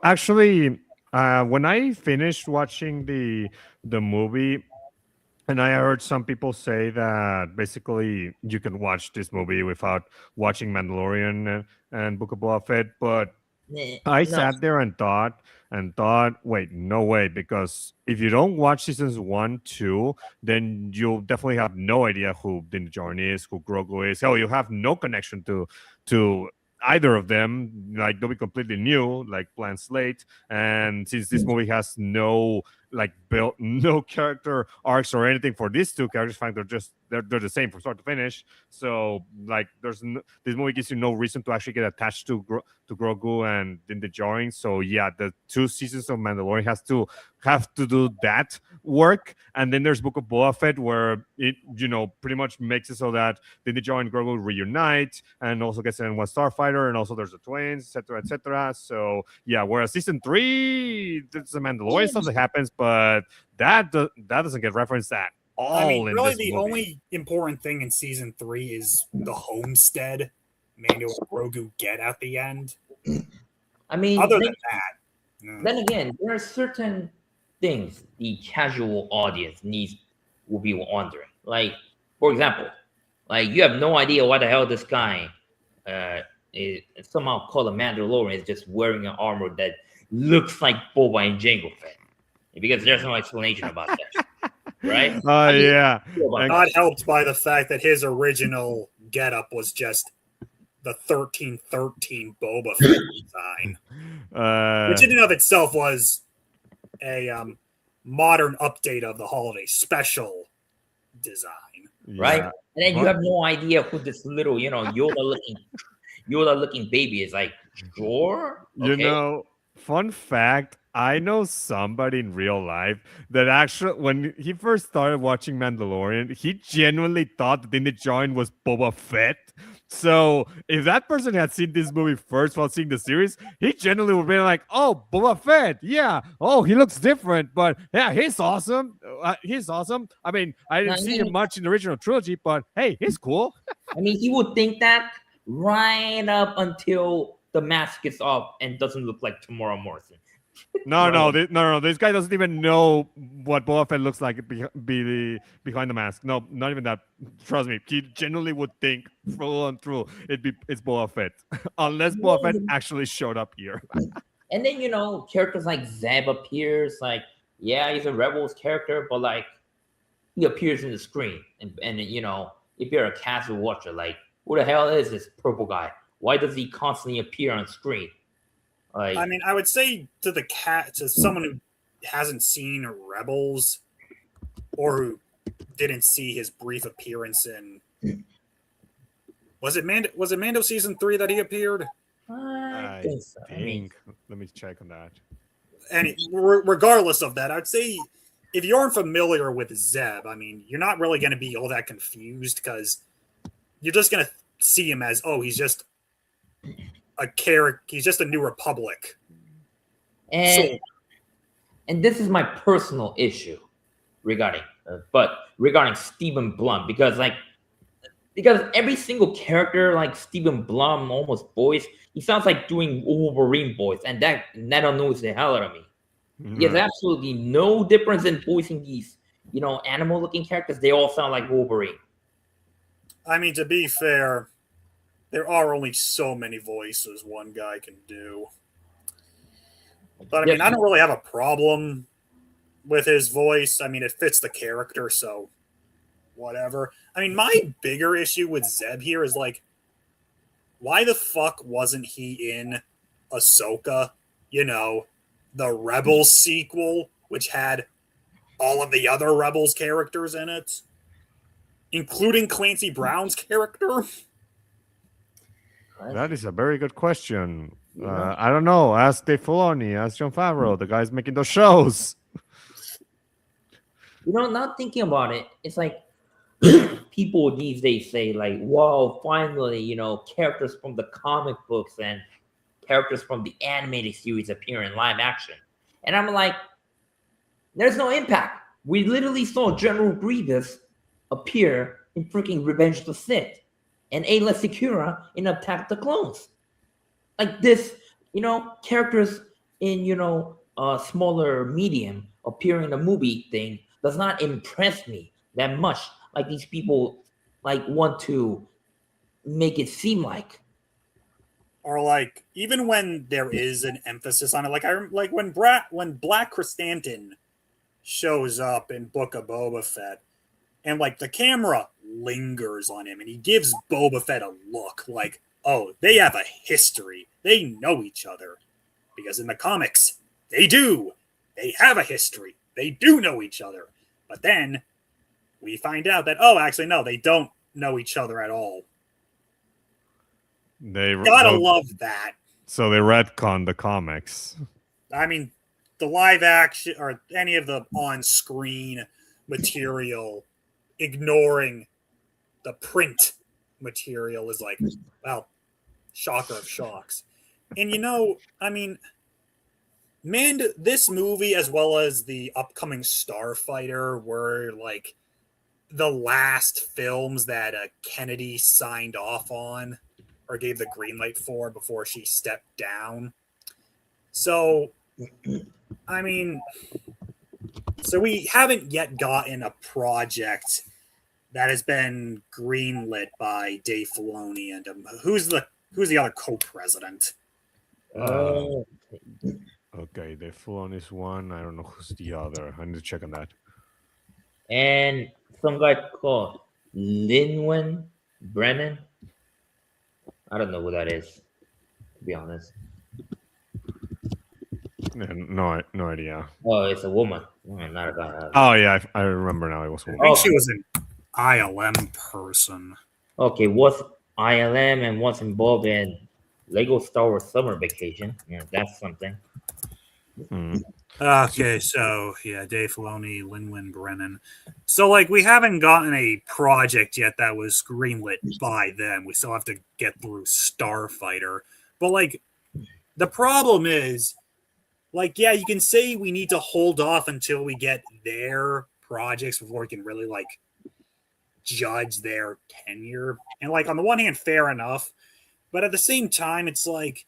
actually, when I finished watching the movie, and I heard some people say that basically you can watch this movie without watching Mandalorian and Book of Boba Fett, but I sat there and thought, wait, no way, because if you don't watch seasons 1, 2, then you'll definitely have no idea who Din Djarin is, who Grogu is. Hell, you have no connection to either of them. Like, they'll be completely new, like blank slate. And since this movie has no no character arcs or anything for these two characters, in fact, they're the same from start to finish. So like, this movie gives you no reason to actually get attached to Grogu and Din Djarin. So yeah, the 2 seasons of Mandalorian have to do that work. And then there's Book of Boba Fett, where it pretty much makes it so that Din Djarin and Grogu reunite, and also gets in one Starfighter, and also there's the twins, etc., etc. So yeah, whereas season 3, there's the Mandalorian stuff that happens, but that doesn't get referenced at all. I mean, really, the only important thing in season 3 is the homestead Mando and Grogu get at the end. I mean, other than that, then again, there are certain things the casual audience will be wondering. Like, for example, like, you have no idea what the hell this guy is somehow called a Mandalorian is just wearing an armor that looks like Boba and Jango Fett, because there's no explanation about that, right? Yeah. Not helped by the fact that his original getup was just the 1313 Boba Fett design, which in and of itself was a modern update of the holiday special design, right? And then you have no idea who this little, Yoda looking baby is. Like, sure, okay. Fun fact, I know somebody in real life that actually, when he first started watching Mandalorian, he genuinely thought that Din Djarin was Boba Fett. So if that person had seen this movie first while seeing the series, he genuinely would be like, oh, Boba Fett, yeah. Oh, he looks different, but yeah, he's awesome. He's awesome. I mean, I didn't see him much in the original trilogy, but hey, he's cool. I mean, he would think that right up until the mask gets off and doesn't look like Tamora Morrison. No, this guy doesn't even know what Boba Fett looks like behind the mask. No, not even that. Trust me, he genuinely would think through and through it's Boba Fett, unless Boba Fett actually showed up here. And then characters like Zeb appears. Like, yeah, he's a Rebels character, but like he appears in the screen, and if you're a casual watcher, like, who the hell is this purple guy? Why does he constantly appear on screen? Like, I mean, I would say to someone who hasn't seen Rebels or who didn't see his brief appearance in was it Mando season 3 that he appeared? I think so. Let me check on that. And regardless of that, I'd say if you aren't familiar with Zeb, I mean, you're not really going to be all that confused because you're just going to see him as, oh, he's just a character. He's just a New Republic. And this is my personal issue regarding Stephen Blum, because every single character like Stephen Blum almost voice, he sounds like doing Wolverine voice, and that annoys the hell out of me. Mm-hmm. There's absolutely no difference in voicing these, animal-looking characters. They all sound like Wolverine. I mean, to be fair, there are only so many voices one guy can do. But I mean, I don't really have a problem with his voice. I mean, it fits the character, so whatever. I mean, my bigger issue with Zeb here is like, why the fuck wasn't he in Ahsoka? The Rebels sequel, which had all of the other Rebels characters in it, including Clancy Brown's character. That is a very good question. I don't know. Ask Dave Filoni, ask Jon Favreau, the guys making those shows. Not thinking about it, it's like people these days say like, "Wow, finally, characters from the comic books and characters from the animated series appear in live action," and I'm like, "There's no impact. We literally saw General Grievous appear in freaking Revenge of the Sith, and Ayla Secura in Attack of the Clones. Like this, characters in smaller medium appearing in a movie thing does not impress me that much. Like these people want to make it seem like." Or like even when there is an emphasis on it, like when Black Chrysanthemum shows up in Book of Boba Fett, and like the camera lingers on him, and he gives Boba Fett a look like, oh, they have a history, they know each other, because in the comics they do, they have a history, they do know each other, but then we find out that, oh, actually no, they don't know each other at all. They gotta love that. So they retcon the comics. I mean, the live action or any of the on-screen material, ignoring the print material, is like, well, shocker of shocks. And I mean, this movie as well as the upcoming Starfighter were like the last films that Kennedy signed off on or gave the green light for before she stepped down. So, I mean, we haven't yet gotten a project that has been greenlit by Dave Filoni and who's the other co-president? Okay, Dave Filoni's one. I don't know who's the other. I need to check on that. And some guy called Lin-Wen Brennan. I don't know who that is, to be honest. No idea. Oh, it's a woman. Not a guy. Oh yeah, I remember now. It was a woman. I think she was an ILM person. Okay, what's ILM and what's involved in Lego Star Wars Summer Vacation? Yeah, that's something. Mm. Okay, so yeah, Dave Filoni, Lin-Wen Brennan. So like we haven't gotten a project yet that was greenlit by them. We still have to get through Starfighter. But like the problem is, like, yeah, you can say we need to hold off until we get their projects before we can really like judge their tenure. And like on the one hand, fair enough. But at the same time, it's like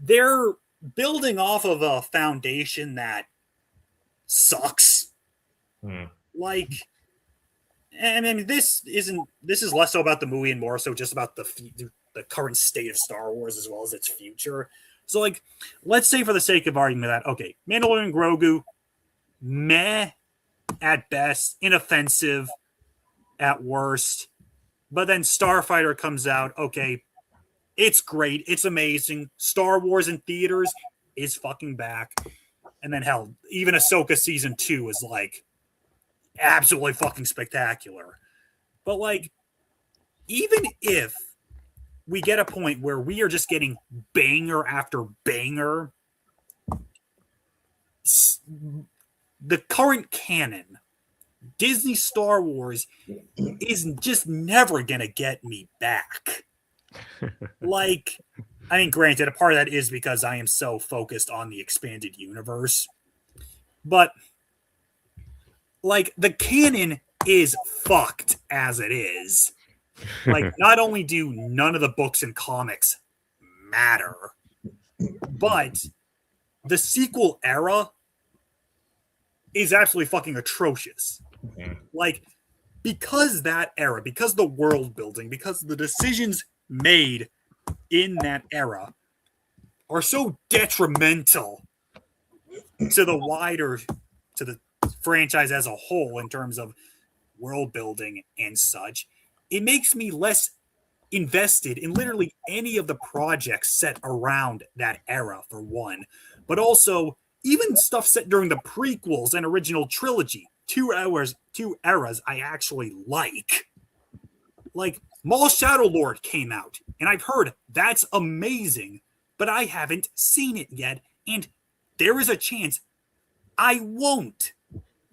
they're building off of a foundation that sucks. Like, and I mean, this is less so about the movie and more so just about the current state of Star Wars as well as its future. So, like, let's say for the sake of argument that, okay, Mandalorian and Grogu, meh at best, inoffensive at worst. But then Starfighter comes out, okay, it's great, it's amazing. Star Wars in theaters is fucking back. And then hell, even Ahsoka season 2 is like absolutely fucking spectacular. But like, even if we get a point where we are just getting banger after banger, the current canon, Disney Star Wars, is just never gonna get me back. Like, I mean, granted, a part of that is because I am so focused on the expanded universe, but like, the canon is fucked as it is. Like, not only do none of the books and comics matter, but the sequel era is absolutely fucking atrocious. Like, because that era, because the world building, because the decisions made in that era are so detrimental to the franchise as a whole in terms of world building and such, it makes me less invested in literally any of the projects set around that era, for one. But also, even stuff set during the prequels and original trilogy, two eras I actually like. Like, Maul Shadow Lord came out, and I've heard that's amazing, but I haven't seen it yet, and there is a chance I won't.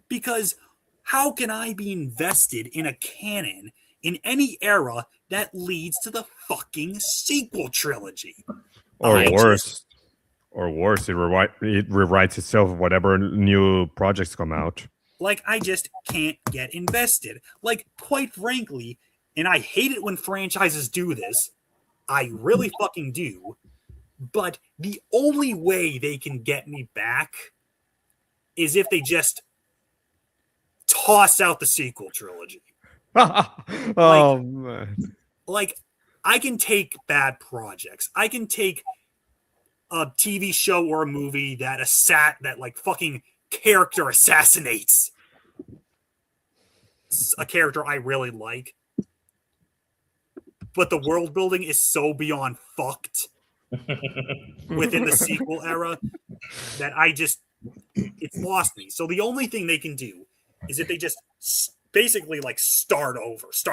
Because how can I be invested in a canon in any era that leads to the fucking sequel trilogy? Or worse. Or worse, it rewrites itself whatever new projects come out. Like, I just can't get invested. Like, quite frankly, and I hate it when franchises do this, I really fucking do, but the only way they can get me back is if they just toss out the sequel trilogy. Oh, man. Like, I can take bad projects. I can take a TV show or a movie that like fucking character assassinates a character I really like, but the world building is so beyond fucked within the sequel era that it's lost me. So the only thing they can do is if they just basically like start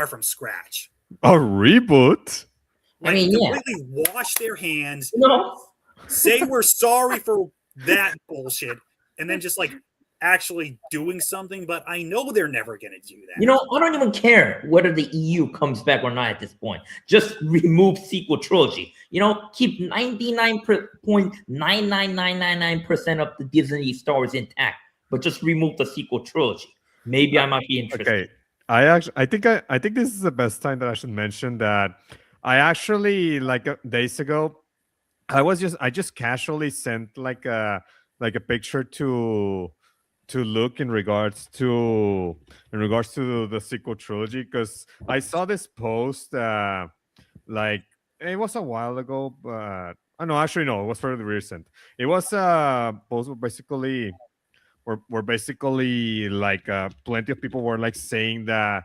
from scratch. A reboot? Like, I mean, completely wash their hands, No. say we're sorry for that bullshit, and then just like actually doing something. But I know they're never going to do that. I don't even care whether the EU comes back or not at this point. Just remove sequel trilogy. Keep 99.99999% of the Disney Star Wars intact, but just remove the sequel trilogy. Maybe I might be interested. Okay, I think this is the best time that I should mention that I actually, like, days ago, I just casually sent like a picture to look in regards to the sequel trilogy, because I saw this post like, it was a while ago, but no, actually no, it was fairly recent. It was a post where basically like plenty of people were like saying that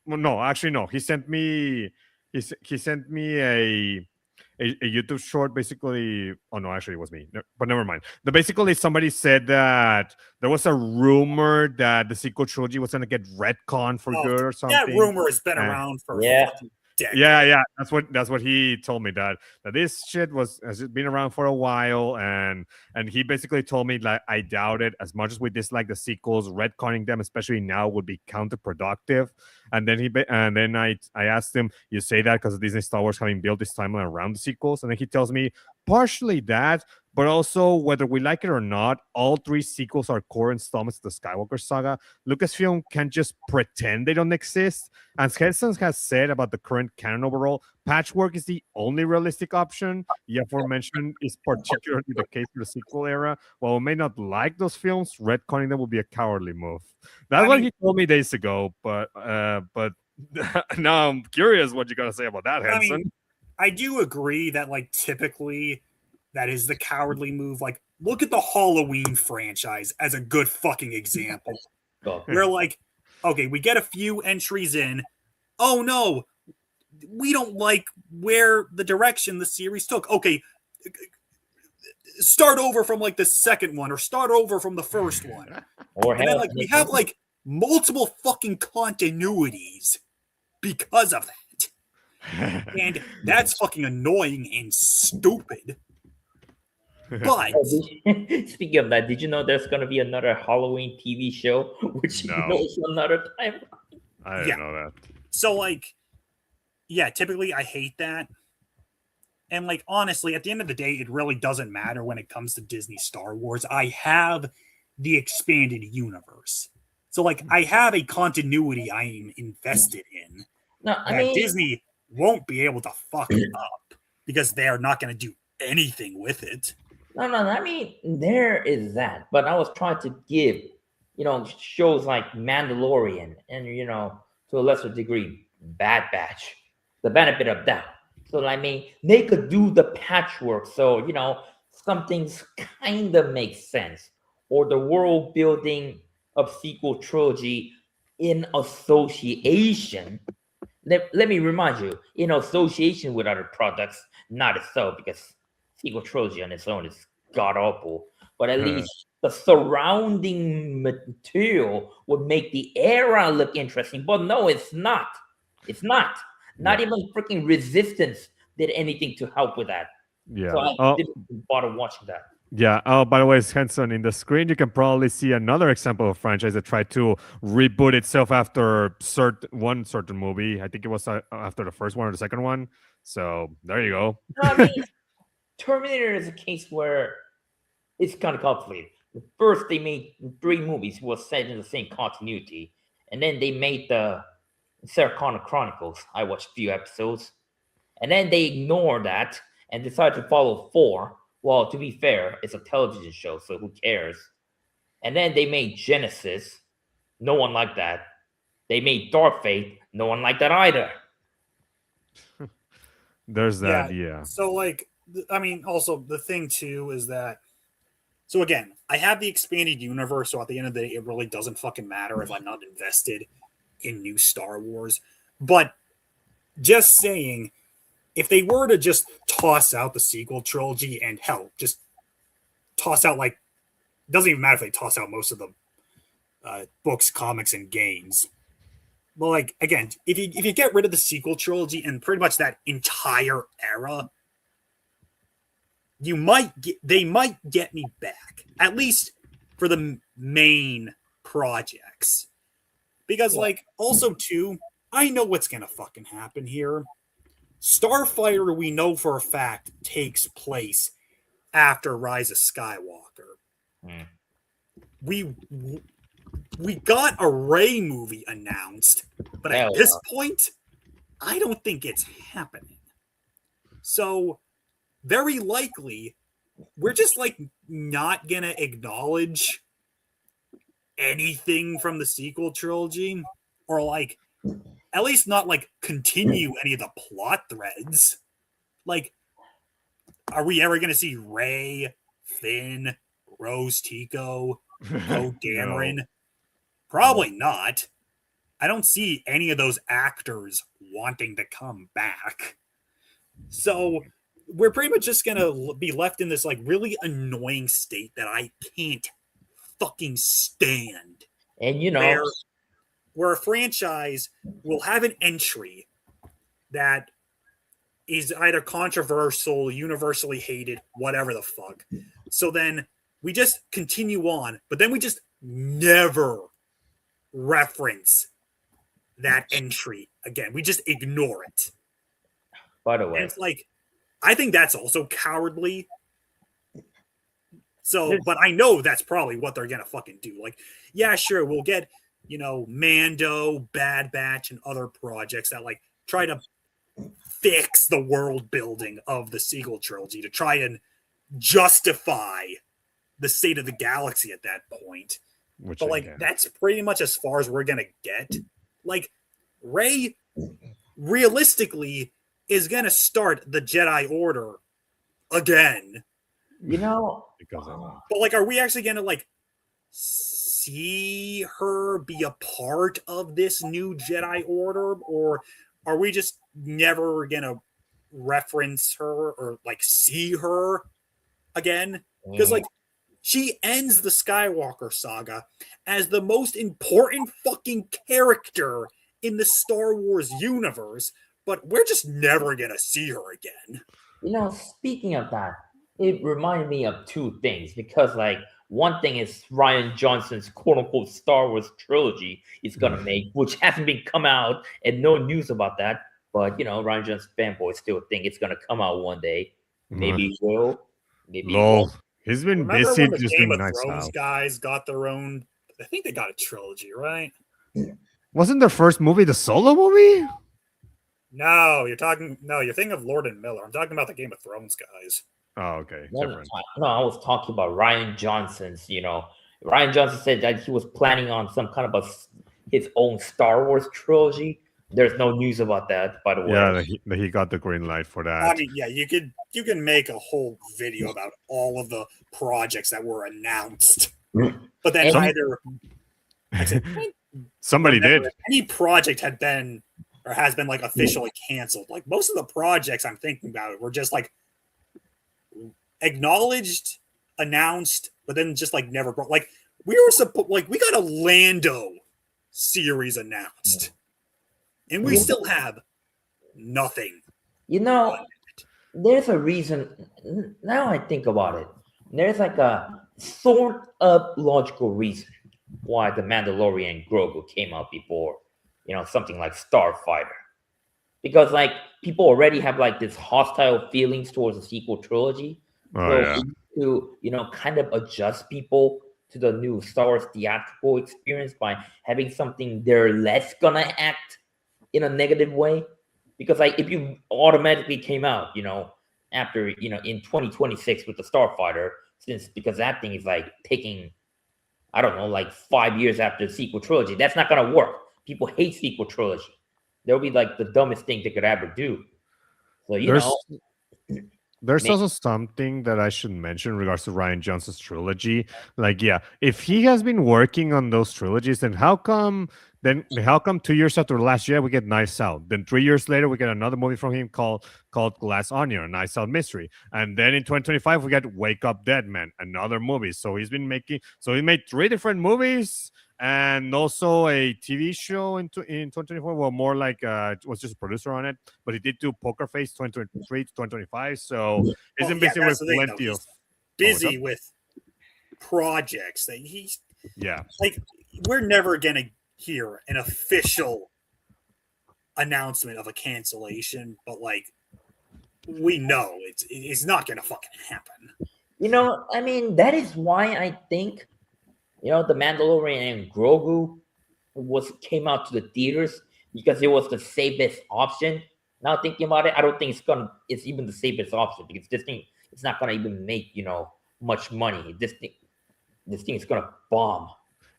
well, no, actually no, he sent me a YouTube short, basically. Oh no, actually it was me. But never mind. Basically, somebody said that there was a rumor that the sequel trilogy was going to get retconned for good or something. That rumor has been around for fucking decades. Yeah. That's what he told me, that this shit has been around for a while, and he basically told me, like, I doubt it. As much as we dislike the sequels, retconning them, especially now, would be counterproductive. And then I asked him, you say that because of Disney Star Wars having built this timeline around the sequels? And then he tells me, partially that, but also, whether we like it or not, all three sequels are core installments of the Skywalker saga. Lucasfilm can't just pretend they don't exist. As Henson has said about the current canon overall, patchwork is the only realistic option. The aforementioned is particularly the case for the sequel era. While we may not like those films, retconning them would be a cowardly move. That's what he told me days ago, but now I'm curious what you got to say about that, Henson. I do agree that like typically that is the cowardly move. Like, look at the Halloween franchise as a good fucking example. Go. We're like, okay, we get a few entries in. Oh no, we don't like where the direction the series took. Okay, start over from like the second one or start over from the first one. Or And then like we have like multiple fucking continuities because of that. And that's fucking annoying and stupid. But speaking of that, did you know there's gonna be another Halloween TV show, which No. goes another time? I didn't know that. so like, yeah, typically I hate that. And like honestly, at the end of the day, it really doesn't matter when it comes to Disney Star Wars. I have the expanded universe. So like I have a continuity I am invested in No, that I mean, Disney won't be able to fuck up because they're not going to do anything with it. no. I mean, there is that, but I was trying to give, shows like Mandalorian and to a lesser degree, Bad Batch, the benefit of that. So I mean, they could do the patchwork, so some things kind of make sense, or the world building of sequel trilogy in association. Let me remind you, in association with other products, not so, because sequel trilogy on its own is god awful. But at least the surrounding material would make the era look interesting. But no, it's not. It's not. Not even freaking Resistance did anything to help with that. Yeah. So I didn't bother watching that. Yeah. Oh, by the way, Henson, in the screen, you can probably see another example of a franchise that tried to reboot itself after one certain movie. I think it was after the first one or the second one. So there you go. No, I mean, Terminator is a case where it's kind of complicated. First, they made 3 movies was set in the same continuity, and then they made the Sarah Connor Chronicles. I watched a few episodes, and then they ignored that and decided to follow 4. Well, to be fair, it's a television show, so who cares? And then they made Genesis. No one liked that. They made Dark Fate. No one liked that either. There's that, yeah. So like, I mean, also the thing too is that, so again, I have the expanded universe, so at the end of the day, it really doesn't fucking matter if I'm not invested in new Star Wars. But just saying, if they were to just toss out the sequel trilogy and hell, just toss out like, it doesn't even matter if they toss out most of the books, comics, and games. Well, like again, if you get rid of the sequel trilogy and pretty much that entire era, they might get me back, at least for the main projects. Because like also too, I know what's gonna fucking happen here. Starfighter, we know for a fact, takes place after Rise of Skywalker. We got a Rey movie announced, but at this point, I don't think it's happening. So very likely, we're just like not gonna acknowledge anything from the sequel trilogy, or like at least not like continue any of the plot threads. Like, are we ever gonna see Rey, Finn, Rose Tico, Poe Dameron? No. Probably not. I don't see any of those actors wanting to come back. So we're pretty much just gonna be left in this like really annoying state that I can't fucking stand. And where a franchise will have an entry that is either controversial, universally hated, whatever the fuck. So then we just continue on, but then we just never reference that entry again. We just ignore it. By the way, and it's like, I think that's also cowardly. So, but I know that's probably what they're gonna fucking do. Like, yeah, sure, we'll get, Mando, Bad Batch, and other projects that like try to fix the world building of the sequel trilogy to try and justify the state of the galaxy at that point. But like, that's pretty much as far as we're gonna get. Like, Rey, realistically, is gonna start the Jedi Order again. Because But like, are we actually gonna like see her be a part of this new Jedi Order, or are we just never gonna reference her or like see her again? Because like she ends the Skywalker saga as the most important fucking character in the Star Wars universe, but we're just never gonna see her again. Speaking of that, it reminded me of two things because, like, one thing is Ryan Johnson's quote unquote Star Wars trilogy is gonna make, which hasn't been come out and no news about that. But Ryan Johnson fanboys still think it's gonna come out one day. Maybe it will. Maybe it lol. won't. He's been Remember busy when the just Game being of nice Thrones out. guys got their own? I think they got a trilogy, right? Wasn't their first movie the Solo movie? No, you're thinking of Lord and Miller. I'm talking about the Game of Thrones guys. Oh, okay. No, Different. I was talking about Ryan Johnson's. Ryan Johnson said that he was planning on some kind of his own Star Wars trilogy. There's no news about that, by the way. Yeah, he got the green light for that. I mean, yeah, you can make a whole video about all of the projects that were announced, but then Somebody did. Any project had been or has been like officially canceled. Like most of the projects I'm thinking about were just like acknowledged, announced, but then just like never brought. Like we got a Lando series announced, and we still have nothing. There's a reason. Now I think about it. There's like a sort of logical reason why the Mandalorian and Grogu came out before, something like Starfighter. Because like people already have like this hostile feelings towards the sequel trilogy. To kind of adjust people to the new Star Wars theatrical experience by having something they're less gonna act in a negative way. Because like if you automatically came out, after in 2026 with the Starfighter, because that thing is like taking, I don't know, like 5 years after the sequel trilogy, that's not gonna work. People hate sequel trilogy. That'll be like the dumbest thing they could ever do. So there's also something that I should mention in regards to Ryan Johnson's trilogy. Like, yeah, if he has been working on those trilogies, then how come 2 years after last year we get Knives Out? Then 3 years later we get another movie from him called Glass Onion, a Knives Out mystery. And then in 2025 we get Wake Up Dead Man, another movie. So he made 3 different movies and also a TV show in 2024. Well, more like was just a producer on it, but he did do Poker Face 2023 to 2025. So he's been busy with plenty of busy with projects that he's like. We're never gonna hear an official announcement of a cancellation, but like we know it's not gonna fucking happen. I mean, that is why I think the Mandalorian and Grogu came out to the theaters because it was the safest option. Now thinking about it, I don't think it's even the safest option because this thing it's not gonna even make much money. This thing is gonna bomb.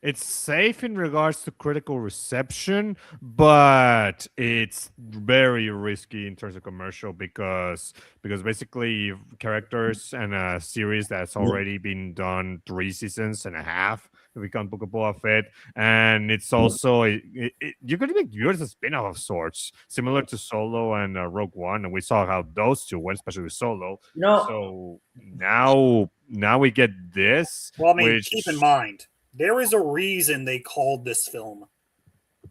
It's safe in regards to critical reception, but it's very risky in terms of commercial because basically characters and a series that's already been done 3 seasons and a half. We can't book a Boba Fett, and it's also you're going to make viewers a spin-off of sorts, similar to Solo and Rogue One, and we saw how those two went, especially with Solo. So now we get this. Well, I mean, keep in mind. There is a reason they called this film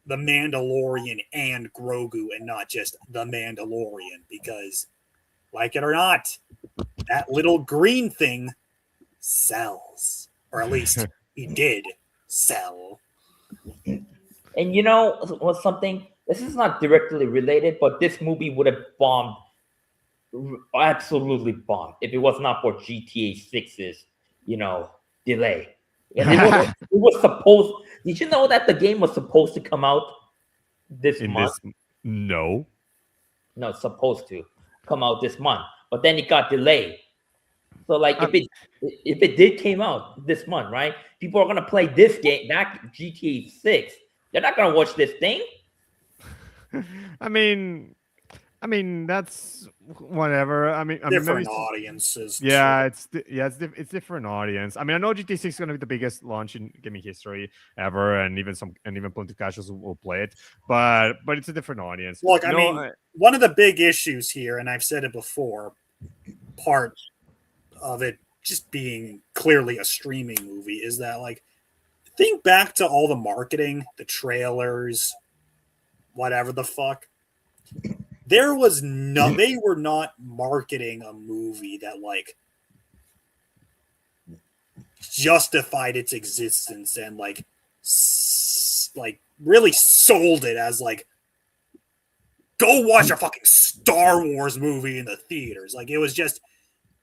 The Mandalorian and Grogu and not just The Mandalorian because, like it or not, that little green thing sells. Or at least he did sell. And what's something? This is not directly related, but this movie would have bombed, absolutely bombed, if it was not for GTA 6's, delay. It was supposed. Did you know that the game was supposed to come out this month? No, it's supposed to come out this month, but then it got delayed. So, like, if it did came out this month, right? People are gonna play this game, that GTA 6. They're not gonna watch this thing. I mean, I mean, that's whatever. I mean, maybe Different audiences yeah, too. it's different audience. I mean, I know GT6 is gonna be the biggest launch in gaming history ever, and even plenty of casuals will play it. But it's a different audience. Look, You I know, mean, one of the big issues here, and I've said it before, part of it just being clearly a streaming movie is that, like, think back to all the marketing, the trailers, whatever the fuck. There was no, they were not marketing a movie that, like, justified its existence and, like, like really sold it as, like, go watch a fucking Star Wars movie in the theaters. Like, it was just,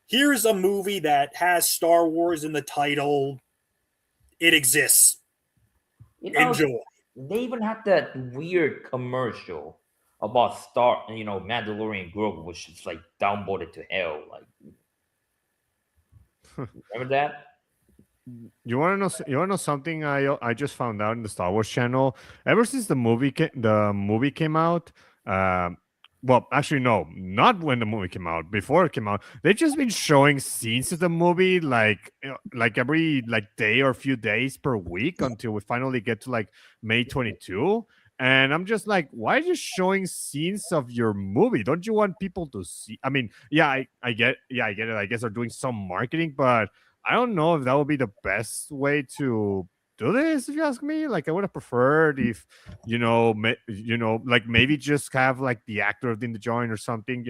here's a movie that has Star Wars in the title. It exists. You know, Enjoy. they even had that weird commercial about Mandalorian Grogu, which is like downvoted to hell. Like, remember that? you want to know? You want to know something? I just found out in the Star Wars channel. Ever since the movie came out, um, well, actually, no, not when the movie came out. Before it came out, they've just been showing scenes of the movie, like like every like day or few days per week until we finally get to like May 22. And I'm just like, why are you showing scenes of your movie? Don't you want people to see? I mean, yeah, I get it. I guess they're doing some marketing, but I don't know if that would be the best way to do this. If you ask me, like I would have preferred if like maybe just have like the actor in the joint or something.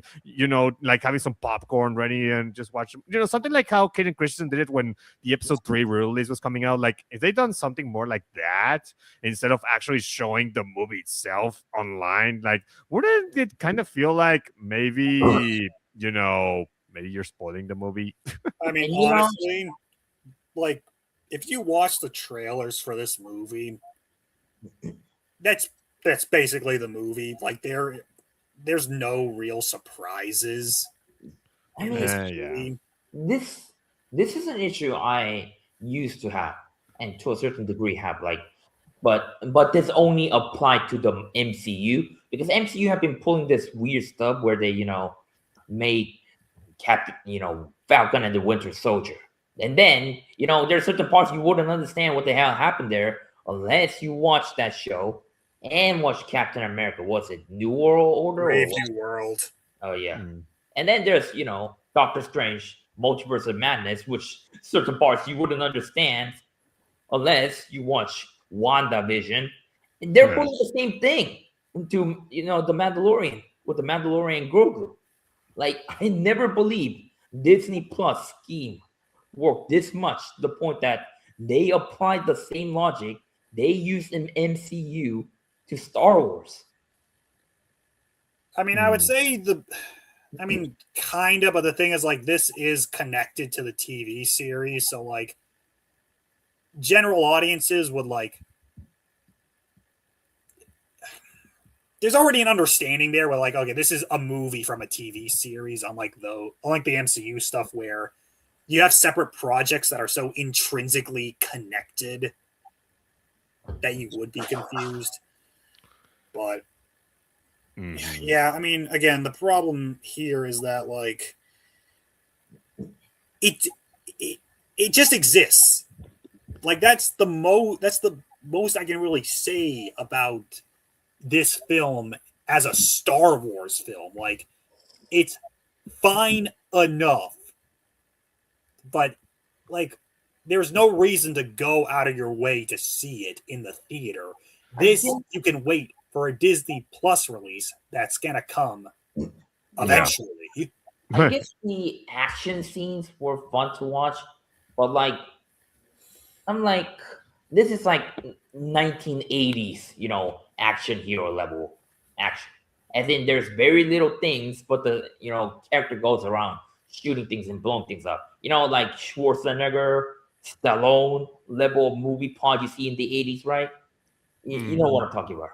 Like having some popcorn ready and just watch. Something like how Kaden Christensen did it when the episode 3 release was coming out. Like if they done something more like that instead of actually showing the movie itself online, like wouldn't it kind of feel like maybe you're spoiling the movie? I mean, And honestly, like, if you watch the trailers for this movie, that's basically the movie. Like, there's no real surprises I in mean, this Yeah. movie. this is an issue I used to have, and to a certain degree have, like, but this only applied to the MCU, because MCU have been pulling this weird stuff where they made Captain Falcon and the Winter Soldier, and then there's certain parts you wouldn't understand what the hell happened there unless you watch that show and watch Captain America. Was it New World Order or Brave what? New World. Oh yeah. Mm. And then there's, Doctor Strange, Multiverse of Madness, which certain parts you wouldn't understand unless you watch WandaVision. And they're Yeah. putting the same thing into, the Mandalorian with the Mandalorian Grogu. Like, I never believed Disney Plus scheme worked this much to the point that they applied the same logic they used in MCU to Star Wars. I mean, I would say kind of, but the thing is, like, this is connected to the TV series, so, like, general audiences would, like, there's already an understanding there where, like, okay, this is a movie from a TV series, unlike the MCU stuff where you have separate projects that are so intrinsically connected that you would be confused. But yeah, I mean, again, the problem here is that, like, it just exists. Like, that's the most I can really say about this film as a Star Wars film. Like, it's fine enough, but, like, there's no reason to go out of your way to see it in the theater. This, you can wait for a Disney Plus release that's gonna come eventually. I guess the action scenes were fun to watch, but, like, I'm like, this is like 1980s, action hero level action. As in, there's very little things, but the character goes around shooting things and blowing things up. Like Schwarzenegger, Stallone level of movie plot you see in the 80s, right? You know what I'm talking about.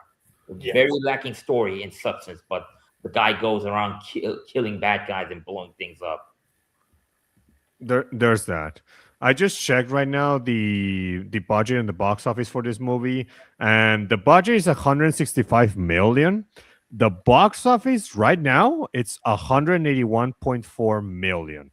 Yeah. Very lacking story and substance, but the guy goes around killing bad guys and blowing things up. There's that. I just checked right now the budget and the box office for this movie, and the budget is 165 million, The box office right now it's 181.4 million.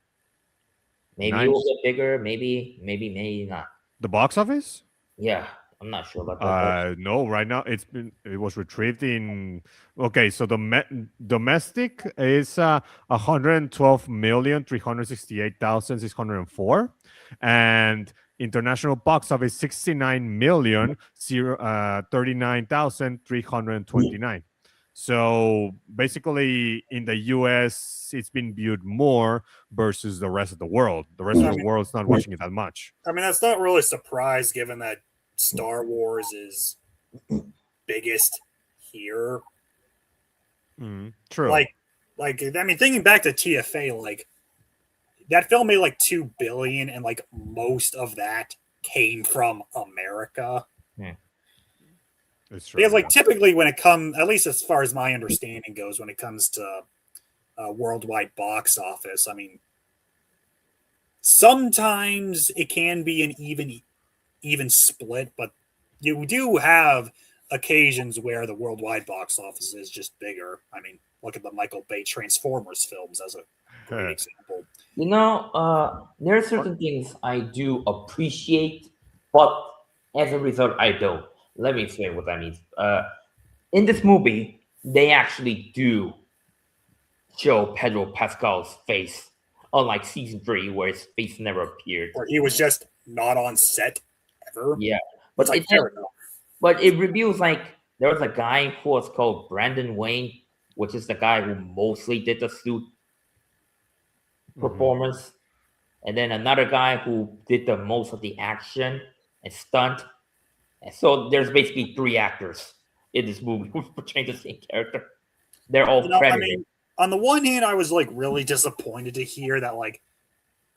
Maybe it will get bigger. Maybe not. The box office? Yeah, I'm not sure about that. No, right now it was retrieved in. Okay, so the domestic is 112,368,604, and international box office 69,039,329. So basically, in the U.S., it's been viewed more versus the rest of the world. The rest of I the mean, world's not watching it that much. that's not really a surprise given that Star Wars is biggest here. True. Thinking back to TFA, like that film made like 2 billion, and like most of that came from America. It's true. Because like typically when it comes, at least as far as my understanding goes, when it comes to worldwide box office, I mean, sometimes it can be an even split, but you do have occasions where the worldwide box office is just bigger. I mean, look at the Michael Bay Transformers films as a great example. There are certain things I do appreciate, but as a result, I don't. Let me explain what that means. In this movie, they actually do show Pedro Pascal's face, unlike season 3, where his face never appeared. Or he was just not on set ever. Yeah, but like, but it reveals like there was a guy who was called Brandon Wayne, which is the guy who mostly did the suit performance, and then another guy who did the most of the action and stunt. And so there's basically 3 actors in this movie who portray the same character. They're all credited. I mean, on the one hand, I was like really disappointed to hear that like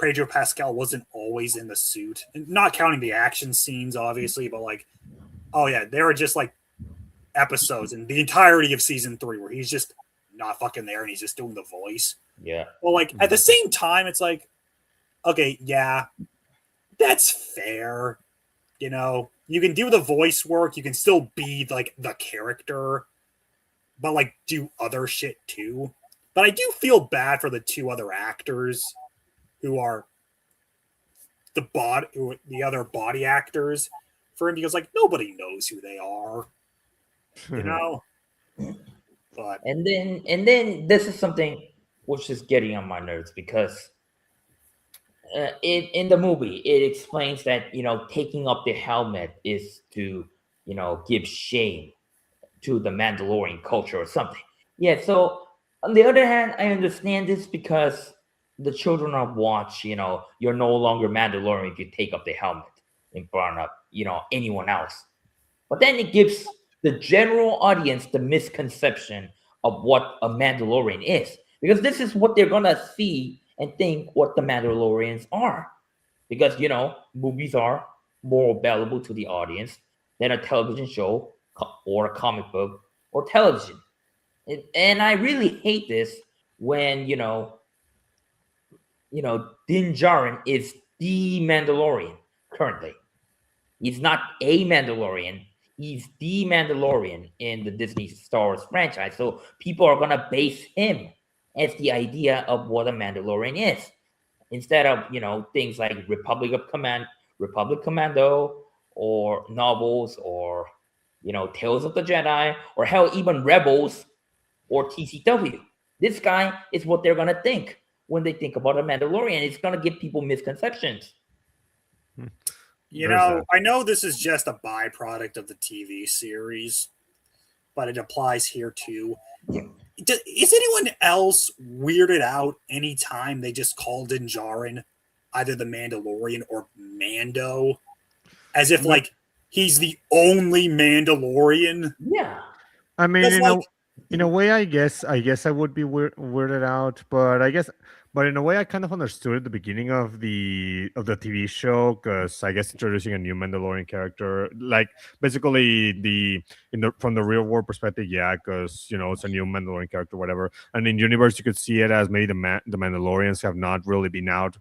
Pedro Pascal wasn't always in the suit, not counting the action scenes, obviously, but like, oh yeah, there were just like episodes in the entirety of season 3 where he's just not fucking there and he's just doing the voice. Yeah. Well, like at the same time, it's like, okay, yeah, that's fair. You know, you can do the voice work, you can still be like the character, but like do other shit too. But I do feel bad for the 2 other actors who are the other body actors for him, because like nobody knows who they are, you know. But and then this is something which is getting on my nerves, because in the movie it explains that taking up the helmet is to give shame to the Mandalorian culture or something. Yeah. So on the other hand, I understand this because the children of watch, you're no longer Mandalorian if you take up the helmet in front of anyone else. But then it gives the general audience the misconception of what a Mandalorian is, because this is what they're gonna see and think what the Mandalorians are, because movies are more available to the audience than a television show or a comic book or television. And I really hate this when Din Djarin is the Mandalorian currently. He's not a Mandalorian. He's the Mandalorian in the Disney Star Wars franchise. So people are gonna base him as the idea of what a Mandalorian is, instead of things like Republic Commando, or novels, or Tales of the Jedi, or hell, even Rebels or TCW. This guy is what they're gonna think when they think about a Mandalorian. It's gonna give people misconceptions. I know this is just a byproduct of the TV series, but it applies here too. Is anyone else weirded out anytime they just called Din Djarin either the Mandalorian or Mando, as if like he's the only Mandalorian? Yeah, I mean, in a way, I guess I would be weirded out, but in a way, I kind of understood at the beginning of the TV show, because I guess introducing a new Mandalorian character, like basically from the real world perspective, yeah, because it's a new Mandalorian character, whatever. And in universe, you could see it as maybe the Mandalorians have not really been out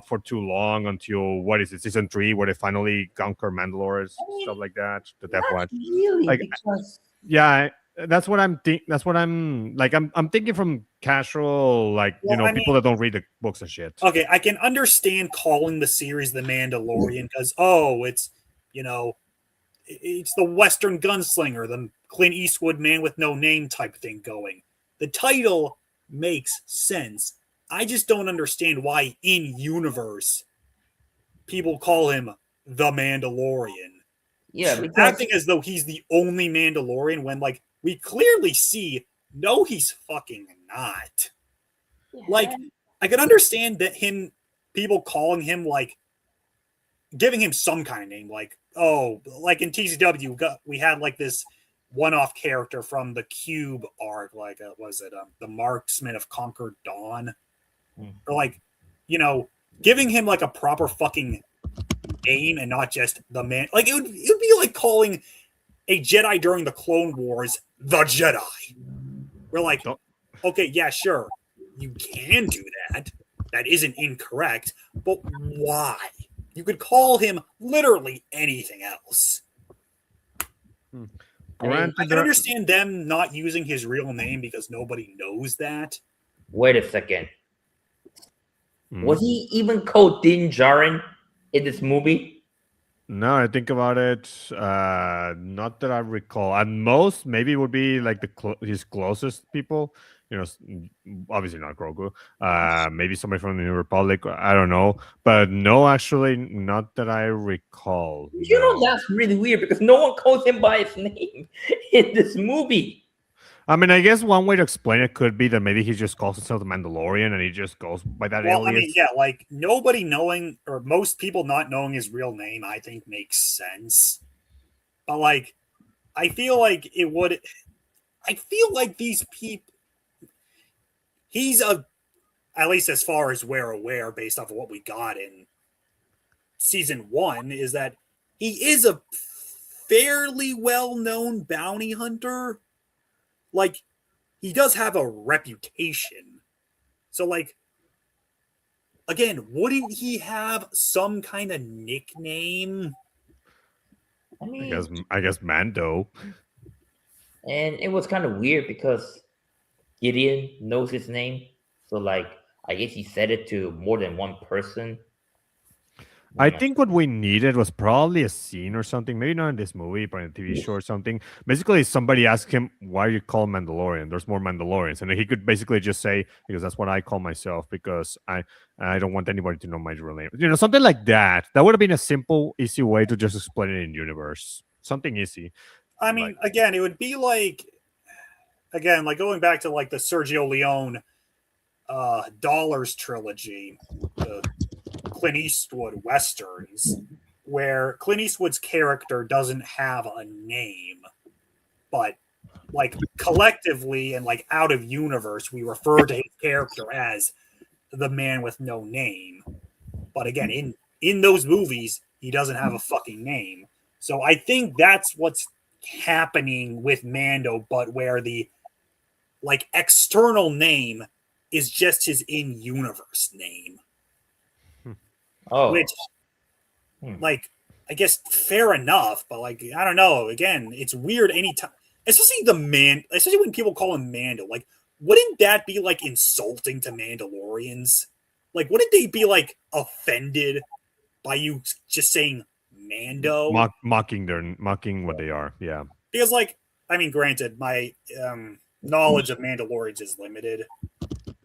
for too long, until what is it, season 3, where they finally conquer Mandalore, stuff like that. The Death Watch. Really, like, because yeah. That's what that's what I'm like. I'm thinking from casual, like Well, I people mean, that don't read the books and shit. okay, I can understand calling the series The Mandalorian because, it's, you know, it's the Western gunslinger, the Clint Eastwood man with no name type thing going. The title makes sense. I just don't understand why in universe people call him the Mandalorian. Yeah, because Acting as though he's the only Mandalorian when, like, we clearly see, no, he's fucking not. Like, I can understand that people calling him, like, giving him some kind of name, like, like in TCW, we had, like, this one-off character from the Cube arc, like, was it the Marksman of Conquered Dawn? Or, like, giving him, like, a proper fucking name and not just the man. Like, it would be like calling a Jedi during the Clone Wars the Jedi. We're like, okay, yeah, sure, you can do that. That isn't incorrect, but why? You could call him literally anything else. I can understand them not using his real name because nobody knows that. wait a second. Was he even called Din Djarin in this movie? No, I think about it. Not that I recall. At most, maybe it would be like his closest people. Obviously not Grogu. Maybe somebody from the New Republic. I don't know, but no, actually, not that I recall. That's really weird because no one calls him by his name in this movie. I mean, I guess one way to explain it could be that maybe he just calls himself the Mandalorian and he just goes by that alias. I mean, yeah, like nobody knowing or most people not knowing his real name, I think makes sense. But like, I feel like these people, at least as far as we're aware, based off of what we got in season 1, is that he is a fairly well-known bounty hunter. Like, he does have a reputation. So, like, again, wouldn't he have some kind of nickname? I guess Mando. And it was kind of weird because Gideon knows his name. So, like, I guess he said it to more than one person. I think what we needed was probably a scene or something, maybe not in this movie, but in a TV show or something. Basically, somebody asked him, why you call Mandalorian? There's more Mandalorians. And he could basically just say, because that's what I call myself, because I don't want anybody to know my real name. Something like that. That would have been a simple, easy way to just explain it in universe. Something easy. I mean, again, it would be like, like going back to like the Sergio Leone Dollars trilogy, the Clint Eastwood westerns, where Clint Eastwood's character doesn't have a name, but like collectively and like out of universe, we refer to his character as the man with no name. But again, in those movies, he doesn't have a fucking name. So I think that's what's happening with Mando, but where the like external name is just his in-universe name. Which, like, I guess fair enough, but like, I don't know. Again, it's weird anytime, especially when people call him Mando. Like, wouldn't that be like insulting to Mandalorians? Like, wouldn't they be like offended by you just saying Mando? Mocking what they are, yeah. Because, like, I mean, granted, my knowledge of Mandalorians is limited,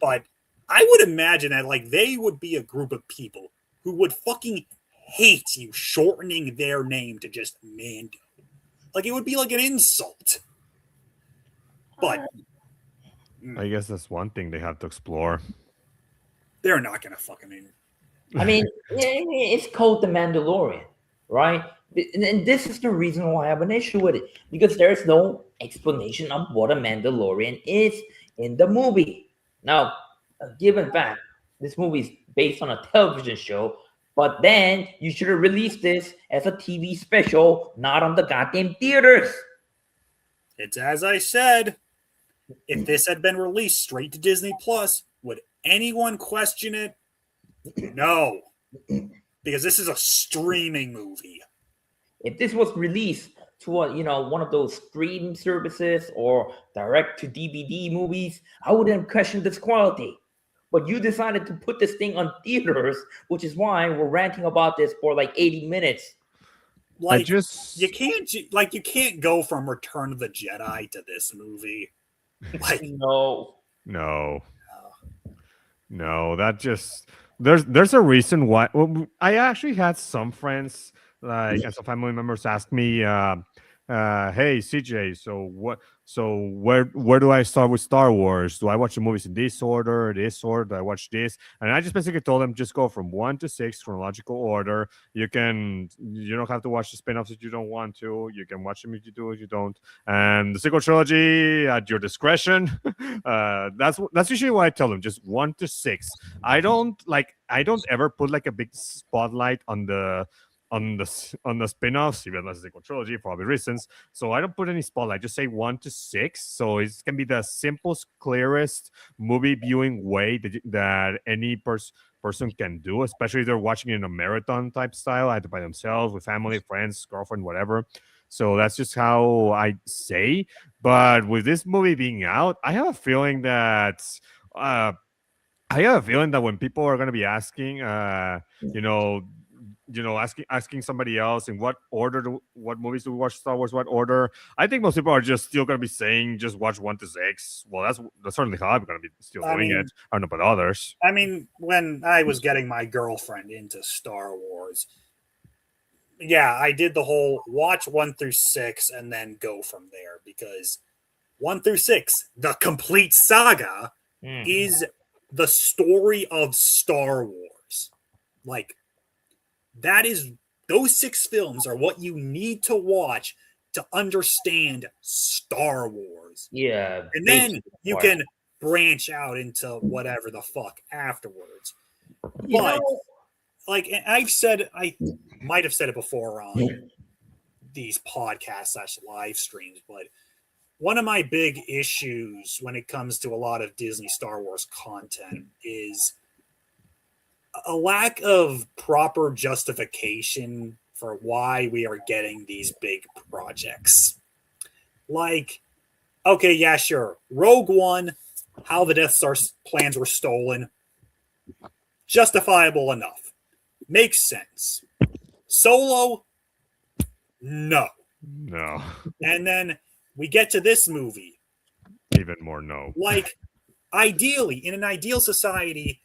but I would imagine that like they would be a group of people who would fucking hate you shortening their name to just Mando. Like, it would be like an insult. But I guess that's one thing they have to explore. They're not gonna fucking. I mean, it's called The Mandalorian, right? And this is the reason why I have an issue with it, because there's no explanation of what a Mandalorian is in the movie. Now, given fact, this movie is based on a television show, but then you should have released this as a TV special, not on the goddamn theaters. It's as I said, if this had been released straight to Disney Plus, would anyone question it? No. Because this is a streaming movie. If this was released to one of those stream services or direct to DVD movies, I wouldn't question this quality. But you decided to put this thing on theaters, which is why we're ranting about this for like 80 minutes. Like you can't go from Return of the Jedi to this movie. Like No. That just there's a reason why. Well, I actually had some friends and some family members ask me, "Hey CJ, where do I start with Star Wars? Do I watch the movies in this order? Do I watch this?" And I just basically told them just go from 1 to 6 chronological order. You don't have to watch the spin-offs if you don't want to. You can watch them if you do, if you don't. And the sequel trilogy at your discretion. That's usually what I tell them. Just 1 to 6. I don't ever put like a big spotlight on the spin-offs, even though it's a sequel trilogy for obvious reasons. So I don't put any spotlight. Just say 1 to 6. So it can be the simplest, clearest movie viewing way that any person can do, especially if they're watching it in a marathon type style, either by themselves, with family, friends, girlfriend, whatever. So that's just how I say. But with this movie being out, I have a feeling that when people are going to be asking, asking somebody else in what movies do we watch Star Wars, what order, I think most people are just still going to be saying just watch 1 to 6. Well, that's certainly how I'm going to be still doing it. I don't know about others. I mean, when I was getting my girlfriend into Star Wars, yeah, I did the whole watch 1 through 6 and then go from there, because 1 through 6, the complete saga, is the story of Star Wars. Like, those 6 films are what you need to watch to understand Star Wars. Yeah. And then you can branch out into whatever the fuck afterwards. But like I might have said it before on these podcasts / live streams, but one of my big issues when it comes to a lot of Disney Star Wars content is a lack of proper justification for why we are getting these big projects. Like, okay, yeah, sure. Rogue One, how the Death Star plans were stolen, justifiable enough. Makes sense. Solo, no. And then we get to this movie. Even more no. Like, ideally, in an ideal society,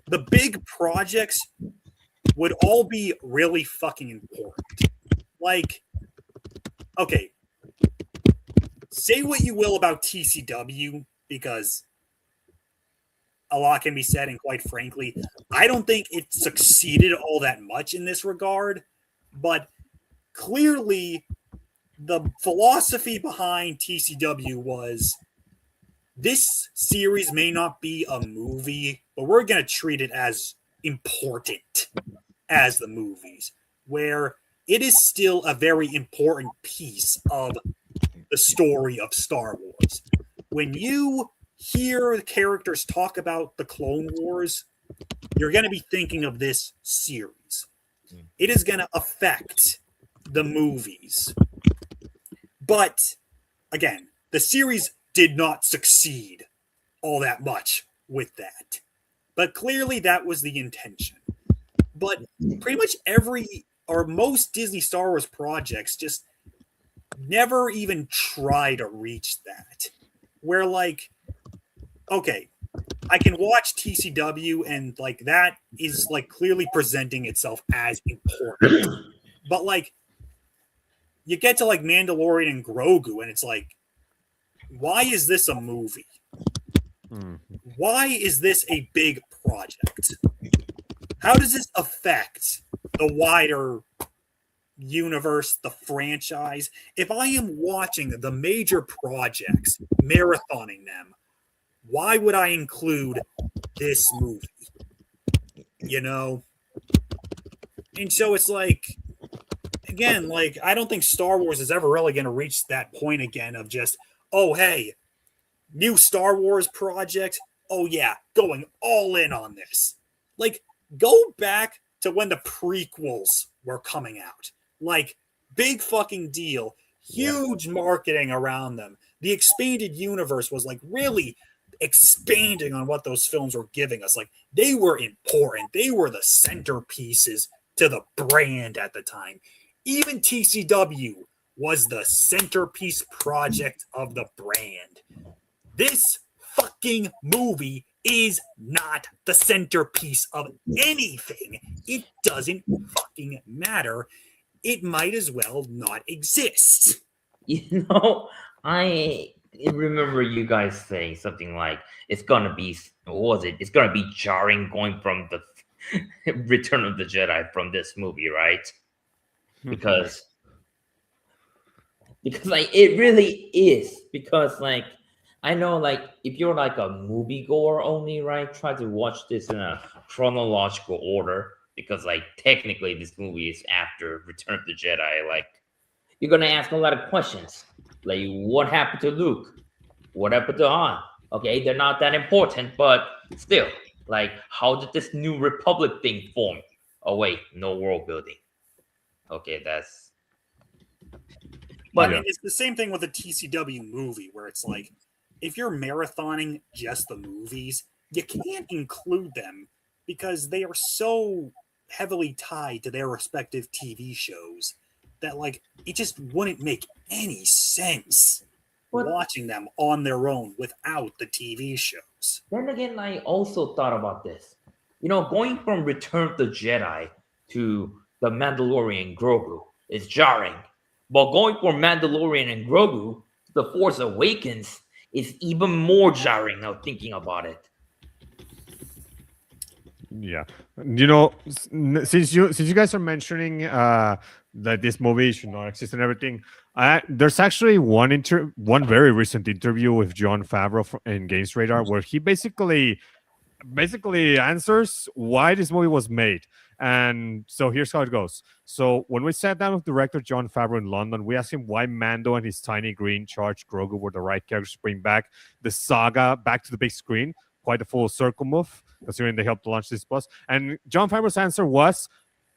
the big projects would all be really fucking important. Like, okay, say what you will about TCW, because a lot can be said, and quite frankly, I don't think it succeeded all that much in this regard, but clearly the philosophy behind TCW was, this series may not be a movie, but we're going to treat it as important as the movies, where it is still a very important piece of the story of Star Wars. When you hear the characters talk about the Clone Wars, you're going to be thinking of this series. It is going to affect the movies. But, again, the series did not succeed all that much with that. But clearly that was the intention. But pretty much most Disney Star Wars projects just never even try to reach that. Where, like, okay, I can watch TCW and, like, that is, like, clearly presenting itself as important. But, like, you get to, like, Mandalorian and Grogu, and it's like, why is this a movie? Why is this a big project? How does this affect the wider universe, the franchise? If I am watching the major projects, marathoning them, why would I include this movie? You know? And so it's like, again, like, I don't think Star Wars is ever really going to reach that point again of just, oh, hey, new Star Wars project. Oh, yeah, going all in on this. Like, go back to when the prequels were coming out. Like, big fucking deal. huge marketing around them. The expanded universe was like really expanding on what those films were giving us. Like they were important. They were the centerpieces to the brand at the time. Even TCW was the centerpiece project of the brand. This fucking movie is not the centerpiece of anything. It doesn't fucking matter. It might as well not exist. You know, I remember you guys saying something like, it's gonna be, what was it? It's gonna be jarring going from the Return of the Jedi from this movie, right? Because like it really is. Because like I know, like if you're like a moviegoer only, right? Try to watch this in a chronological order, because like technically this movie is after Return of the Jedi. Like you're gonna ask a lot of questions, like what happened to Luke? What happened to Han? Okay, they're not that important, but still, like how did this New Republic thing form? Oh wait, no world building. Okay, that's. But But I mean, it's the same thing with a TCW movie where it's like, if you're marathoning just the movies, you can't include them because they are so heavily tied to their respective TV shows that like it just wouldn't make any sense What? watching them on their own without the TV shows. Then again, I also thought about this. You know, going from Return of the Jedi to The Mandalorian and Grogu is jarring. But going from Mandalorian and Grogu to The Force Awakens is even more jarring now thinking about it. Yeah, you know, since you guys are mentioning that this movie should not exist and everything, there's actually one very recent interview with Jon Favreau in Games Radar where he basically answers why this movie was made. And so here's how it goes. So when we sat down with director Jon Favreau in London, we asked him why Mando and his tiny green charged Grogu were the right characters to bring back the saga back to the big screen. Quite a full circle move, considering they helped launch this plus. And Jon Favreau's answer was,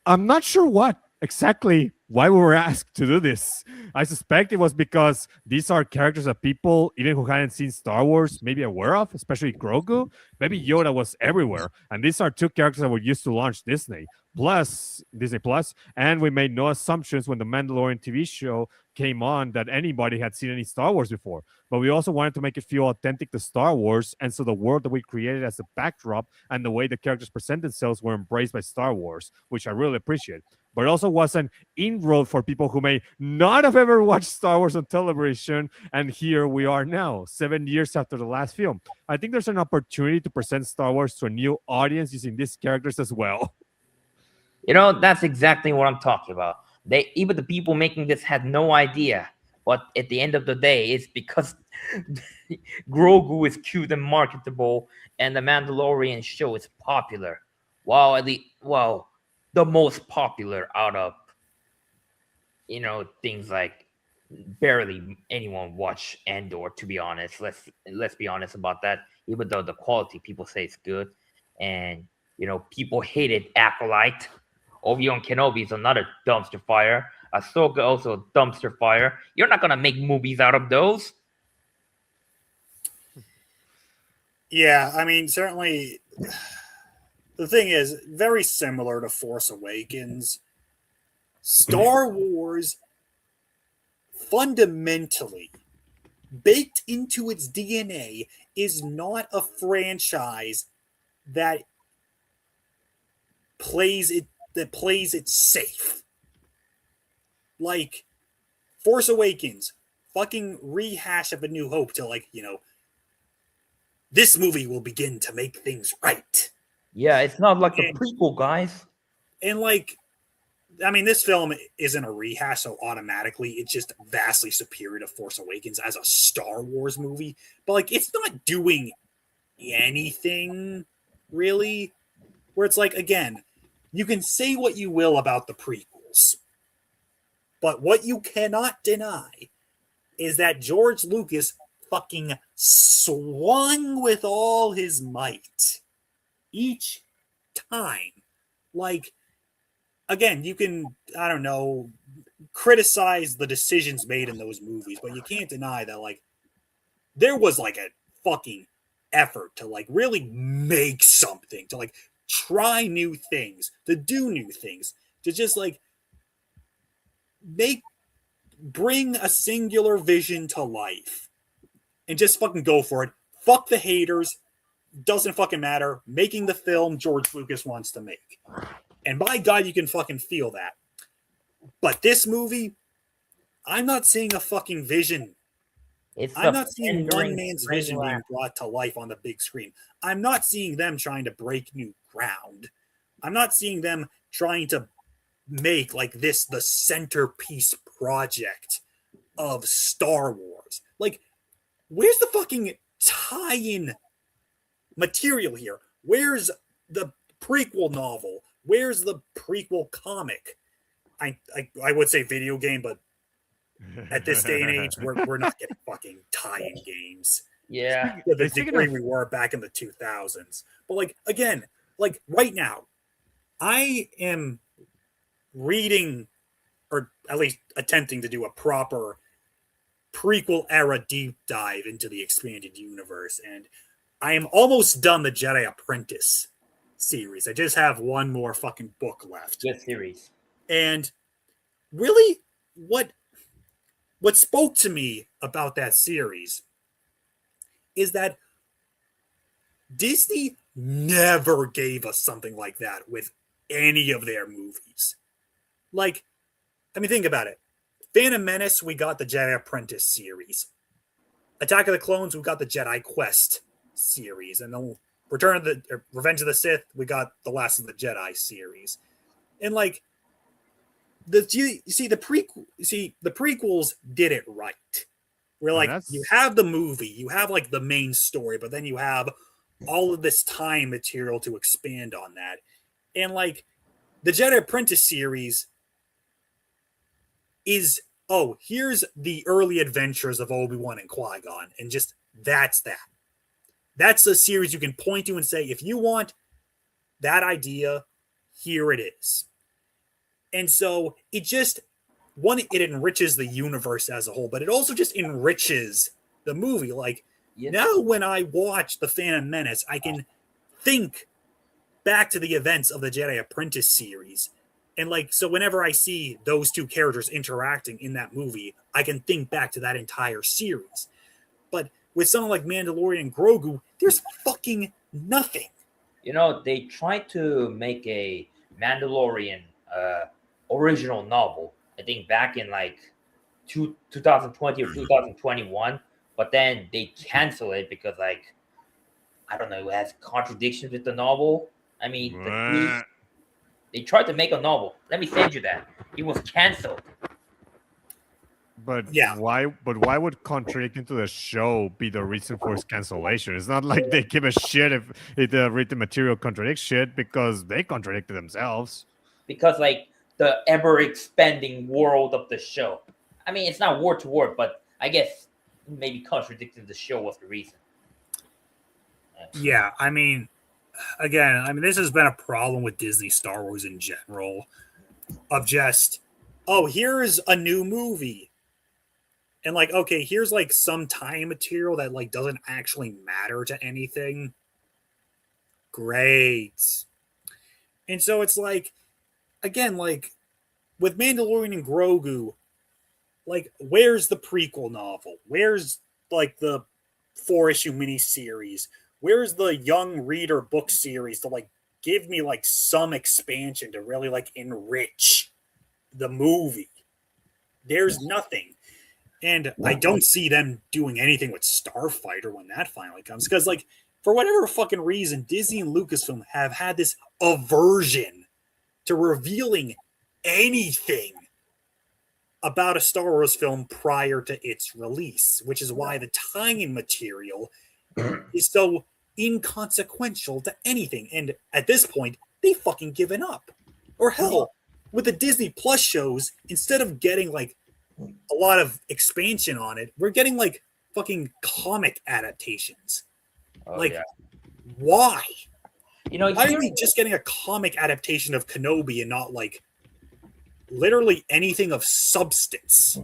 I'm not sure what exactly why we were asked to do this. I suspect it was because these are characters that people, even who hadn't seen Star Wars, maybe aware of, especially Grogu. Maybe Yoda was everywhere. And these are two characters that were used to launch Disney Plus. And we made no assumptions when the Mandalorian TV show came on that anybody had seen any Star Wars before. But we also wanted to make it feel authentic to Star Wars. And so the world that we created as a backdrop and the way the characters present themselves were embraced by Star Wars, which I really appreciate. But it also was an inroad for people who may not have ever watched Star Wars on television. And here we are now, 7 years after the last film. I think there's an opportunity to present Star Wars to a new audience using these characters as well. You know, that's exactly what I'm talking about. Even the people making this had no idea. But at the end of the day, it's because Grogu is cute and marketable, and the Mandalorian show is popular. The most popular out of, you know, things like barely anyone watch Andor, to be honest. Let's be honest about that. Even though the quality people say is good, and you know, people hated Acolyte. Obi-Wan Kenobi is another dumpster fire. Ahsoka also a dumpster fire. You're not gonna make movies out of those. Yeah, I mean, certainly the thing is, very similar to Force Awakens, Star Wars fundamentally, baked into its DNA, is not a franchise that plays it safe. Like Force Awakens, fucking rehash of A New Hope to like, you know, this movie will begin to make things right. Yeah, it's not like the prequel, guys. And like, I mean, this film isn't a rehash, so automatically it's just vastly superior to Force Awakens as a Star Wars movie. But like, it's not doing anything really where it's like, again, you can say what you will about the prequels, but what you cannot deny is that George Lucas fucking swung with all his might each time. Like, again, you can, I don't know, criticize the decisions made in those movies, but you can't deny that like there was like a fucking effort to like really make something, to like try new things, to do new things, to just like bring a singular vision to life and just fucking go for it. Fuck the haters. Doesn't fucking matter. Making the film George Lucas wants to make. And by God, you can fucking feel that. But this movie, I'm not seeing a fucking vision. I'm not seeing one man's vision being brought to life on the big screen. I'm not seeing them trying to break new ground. I'm not seeing them trying to make like this the centerpiece project of Star Wars. Like, where's the fucking tie-in material here? Where's the prequel novel? Where's the prequel comic? I would say video game, but at this day and age, we're not getting fucking tie-in games. Yeah. To the degree we were back in the 2000s. But like, again, like right now, I am reading, or at least attempting to do a proper prequel era deep dive into the expanded universe, and I am almost done the Jedi Apprentice series. I just have one more fucking book left. Good series. And really, what spoke to me about that series is that Disney never gave us something like that with any of their movies. Like, I mean, think about it. Phantom Menace, we got the Jedi Apprentice series. Attack of the Clones, we got the Jedi Quest series. And then Revenge of the Sith, we got the Last of the Jedi series. And like, the prequels did it right. Where like you have the movie, you have like the main story, but then you have all of this time material to expand on that. And like the Jedi Apprentice series is, oh, here's the early adventures of Obi-Wan and Qui-Gon, and just that's that. That's a series you can point to and say, if you want that idea, here it is. And so it just, one, it enriches the universe as a whole, but it also just enriches the movie. Like, now when I watch The Phantom Menace, I can think back to the events of the Jedi Apprentice series. And like, so whenever I see those two characters interacting in that movie, I can think back to that entire series. But with something like Mandalorian and Grogu, there's fucking nothing. You know, they tried to make a Mandalorian original novel, I think back in like 2020 or 2021, but then they canceled it because like, I don't know, it has contradictions with the novel. I mean, they tried to make a novel. Let me send you that. It was canceled. But yeah, why would contradicting to the show be the reason for its cancellation? It's not like they give a shit if the written material contradicts shit, because they contradicted themselves. Because like the ever expanding world of the show. I mean, it's not word to word, but I guess maybe contradicting the show was the reason. Yeah, I mean, again, this has been a problem with Disney Star Wars in general, of just, oh, here's a new movie. And like, okay, here's like some time material that like doesn't actually matter to anything. Great. And so it's like, again, like with Mandalorian and Grogu, like, where's the prequel novel? Where's like the 4-issue miniseries? Where's the young reader book series to like give me like some expansion to really like enrich the movie? There's nothing. And I don't see them doing anything with Starfighter when that finally comes. Because like, for whatever fucking reason, Disney and Lucasfilm have had this aversion to revealing anything about a Star Wars film prior to its release, which is why the tie-in material is so inconsequential to anything. And at this point, they've fucking given up. Or hell, with the Disney Plus shows, instead of getting like a lot of expansion on it, we're getting like fucking comic adaptations. Why? You know, why are we just getting a comic adaptation of Kenobi and not like literally anything of substance.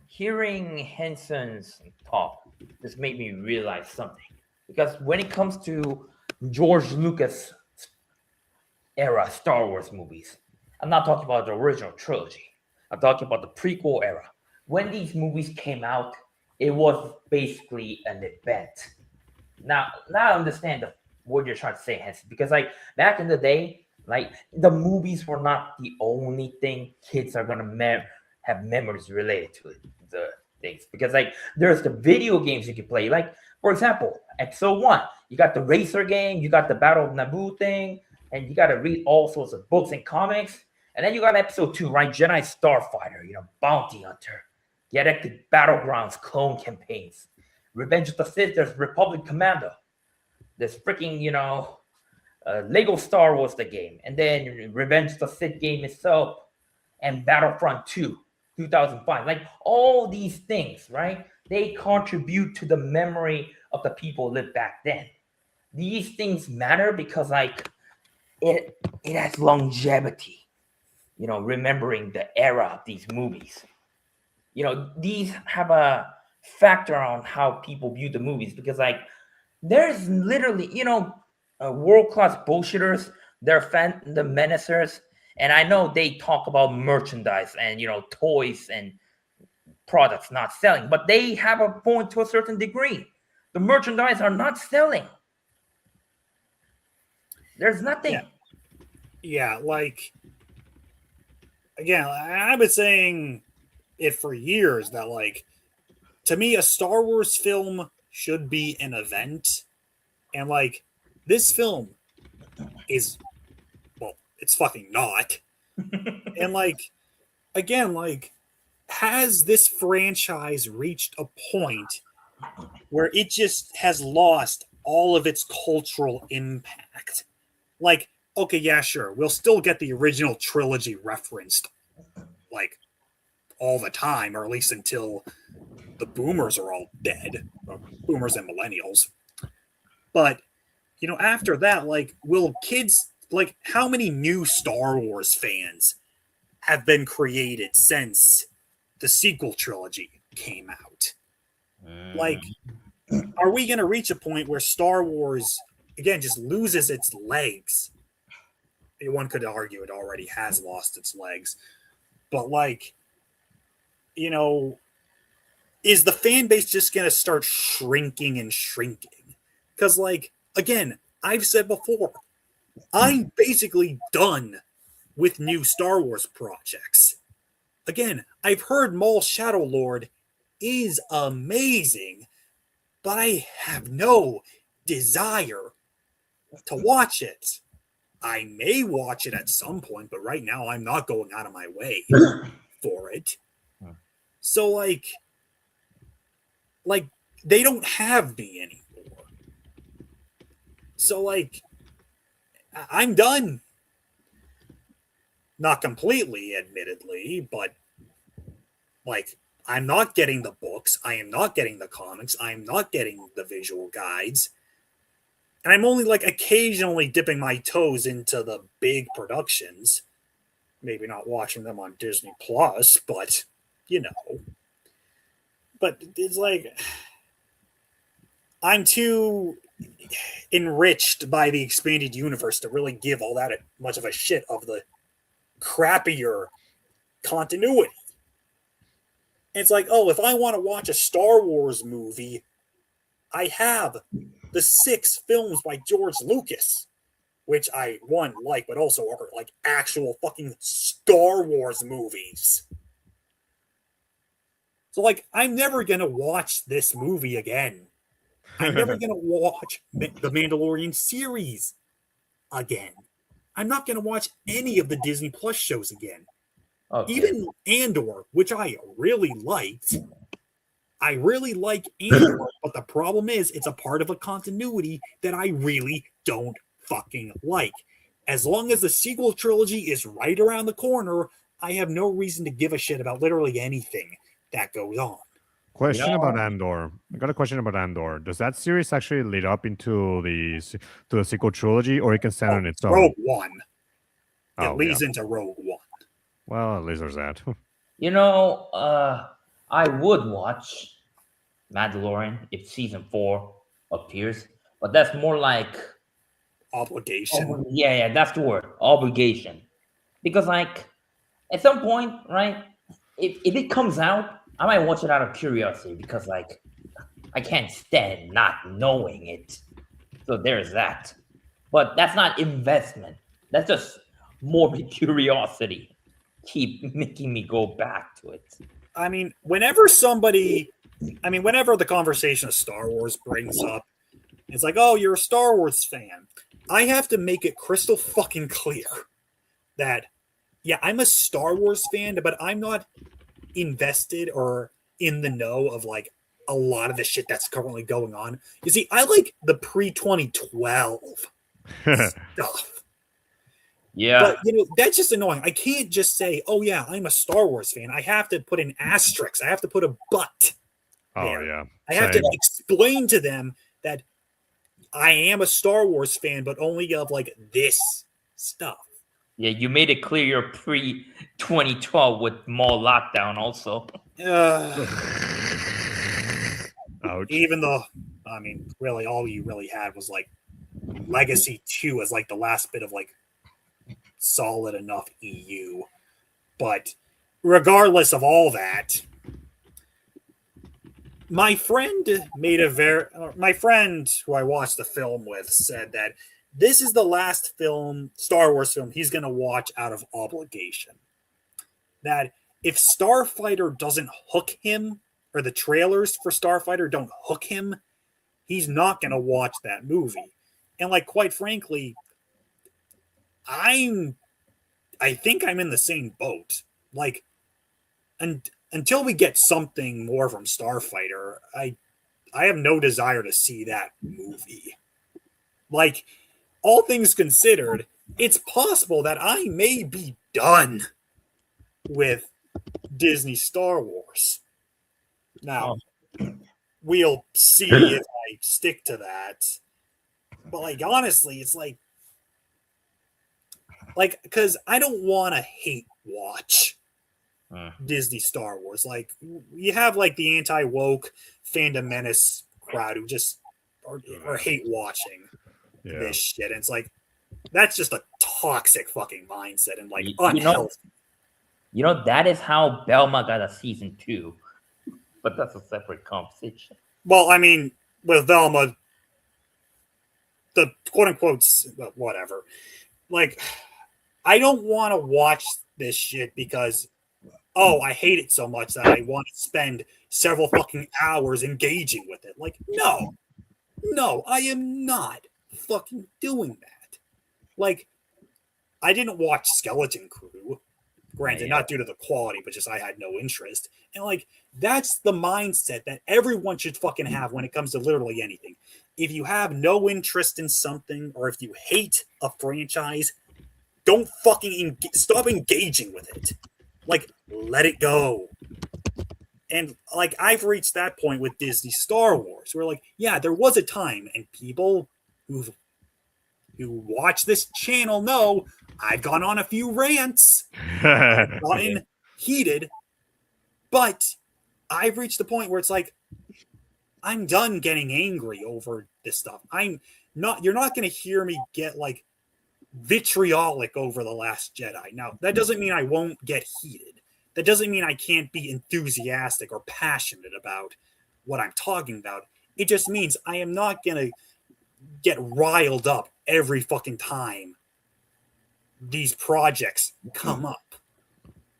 Hearing Henson's talk just made me realize something. Because when it comes to George Lucas era Star Wars movies, I'm not talking about the original trilogy. I'm talking about the prequel era. When these movies came out, it was basically an event. Now I understand what you're trying to say, Henson, because like back in the day, like the movies were not the only thing kids are gonna have memories related to it. The things because like there's the video games you can play. Like for example, episode 1, you got the racer game, you got the Battle of Naboo thing, and you got to read all sorts of books and comics. And then you got episode 2, right? Jedi Starfighter, Bounty Hunter, Galactic Battlegrounds, clone campaigns, Revenge of the Sith. There's Republic Commando. There's freaking Lego Star Wars the game, and then Revenge of the Sith game itself, and Battlefront 2, 2005. Like all these things, right? They contribute to the memory of the people who lived back then. These things matter because like it has longevity. Remembering the era of these movies. These have a factor on how people view the movies because like there's literally, world-class bullshitters. They're the menacers. And I know they talk about merchandise and, toys and products not selling, but they have a point to a certain degree. The merchandise are not selling. There's nothing. Yeah, like, again, I've been saying it for years that, like, to me, a Star Wars film should be an event. And, like, this film is, well, it's fucking not. And, like, again, like, has this franchise reached a point where it just has lost all of its cultural impact? Like, okay, yeah, sure, we'll still get the original trilogy referenced, like, all the time, or at least until the boomers are all dead, boomers and millennials. But, after that, like, will kids, like, how many new Star Wars fans have been created since the sequel trilogy came out? Like, are we going to reach a point where Star Wars, again, just loses its legs? One could argue it already has lost its legs. But, like, is the fan base just going to start shrinking and shrinking? Because, like, again, I've said before, I'm basically done with new Star Wars projects. Again, I've heard Maul Shadow Lord is amazing, but I have no desire to watch it. I may watch it at some point, but right now I'm not going out of my way for it. So, like they don't have me anymore. So, like, I'm done. Not completely, admittedly, but, like, I'm not getting the books. I am not getting the comics. I am not getting the visual guides. And I'm only, like, occasionally dipping my toes into the big productions. Maybe not watching them on Disney Plus, but, But it's like, I'm too enriched by the expanded universe to really give all that much of a shit of the crappier continuity. And it's like, oh, if I want to watch a Star Wars movie, I have the 6 films by George Lucas, which I, one, like, but also are, like, actual fucking Star Wars movies. So, like, I'm never going to watch this movie again. I'm never going to watch the Mandalorian series again. I'm not going to watch any of the Disney Plus shows again. Okay. Even Andor, which I really liked. I really like Andor, but the problem is it's a part of a continuity that I really don't fucking like. As long as the sequel trilogy is right around the corner, I have no reason to give a shit about literally anything that goes on. Question about Andor. I got a question about Andor. Does that series actually lead up into the sequel trilogy, or it can stand on its own? Rogue One. It leads into Rogue One. Well, at least there's that. You know, I would watch Mandalorian if season 4 appears, but that's more like Obligation. yeah, that's the word, obligation. Because like at some point, right? If it comes out, I might watch it out of curiosity because like I can't stand not knowing it. So there's that. But that's not investment. That's just morbid curiosity. Keep making me go back to it. I mean, whenever the conversation of Star Wars brings up, it's like, oh, you're a Star Wars fan. I have to make it crystal fucking clear that, yeah, I'm a Star Wars fan, but I'm not invested or in the know of like a lot of the shit that's currently going on. You see, I like the pre-2012 stuff. Yeah. But that's just annoying. I can't just say, "Oh yeah, I'm a Star Wars fan." I have to put an asterisk. I have to put a but there. Oh yeah. I have to explain to them that I am a Star Wars fan, but only of like this stuff. Yeah, you made it clear you're pre 2012 with mall lockdown also. Ouch. Even though, I mean, really, all you really had was like Legacy 2 as like the last bit of like solid enough EU. But regardless of all that, my friend who I watched the film with said that this is the last Star Wars film he's going to watch out of obligation. That if Starfighter doesn't hook him, or the trailers for Starfighter don't hook him, he's not going to watch that movie. And like, quite frankly, I think I'm in the same boat. Like, until we get something more from Starfighter, I have no desire to see that movie. Like, all things considered, it's possible that I may be done with Disney Star Wars. Now, we'll see if I stick to that. But like, honestly, it's like, because I don't want to hate watch Disney Star Wars. Like, you have like the anti-woke fandom menace crowd who just or hate watching this shit. And it's like, that's just a toxic fucking mindset and like unhealthy. That is how Belma got a season 2. But that's a separate conversation. Well, I mean, with Velma, the quote unquote, whatever. Like, I don't want to watch this shit because, I hate it so much that I want to spend several fucking hours engaging with it. Like, no, I am not fucking doing that. Like, I didn't watch Skeleton Crew. Granted, not due to the quality, but just I had no interest. And like, that's the mindset that everyone should fucking have when it comes to literally anything. If you have no interest in something, or if you hate a franchise, don't fucking stop engaging with it. Like, let it go. And like, I've reached that point with Disney Star Wars, where like, yeah, there was a time, and people who watch this channel know I've gone on a few rants, I've gotten heated, but I've reached the point where it's like, I'm done getting angry over this stuff. You're not going to hear me get like vitriolic over The Last Jedi. Now, that doesn't mean I won't get heated. That doesn't mean I can't be enthusiastic or passionate about what I'm talking about. It just means I am not going to get riled up every fucking time these projects come up.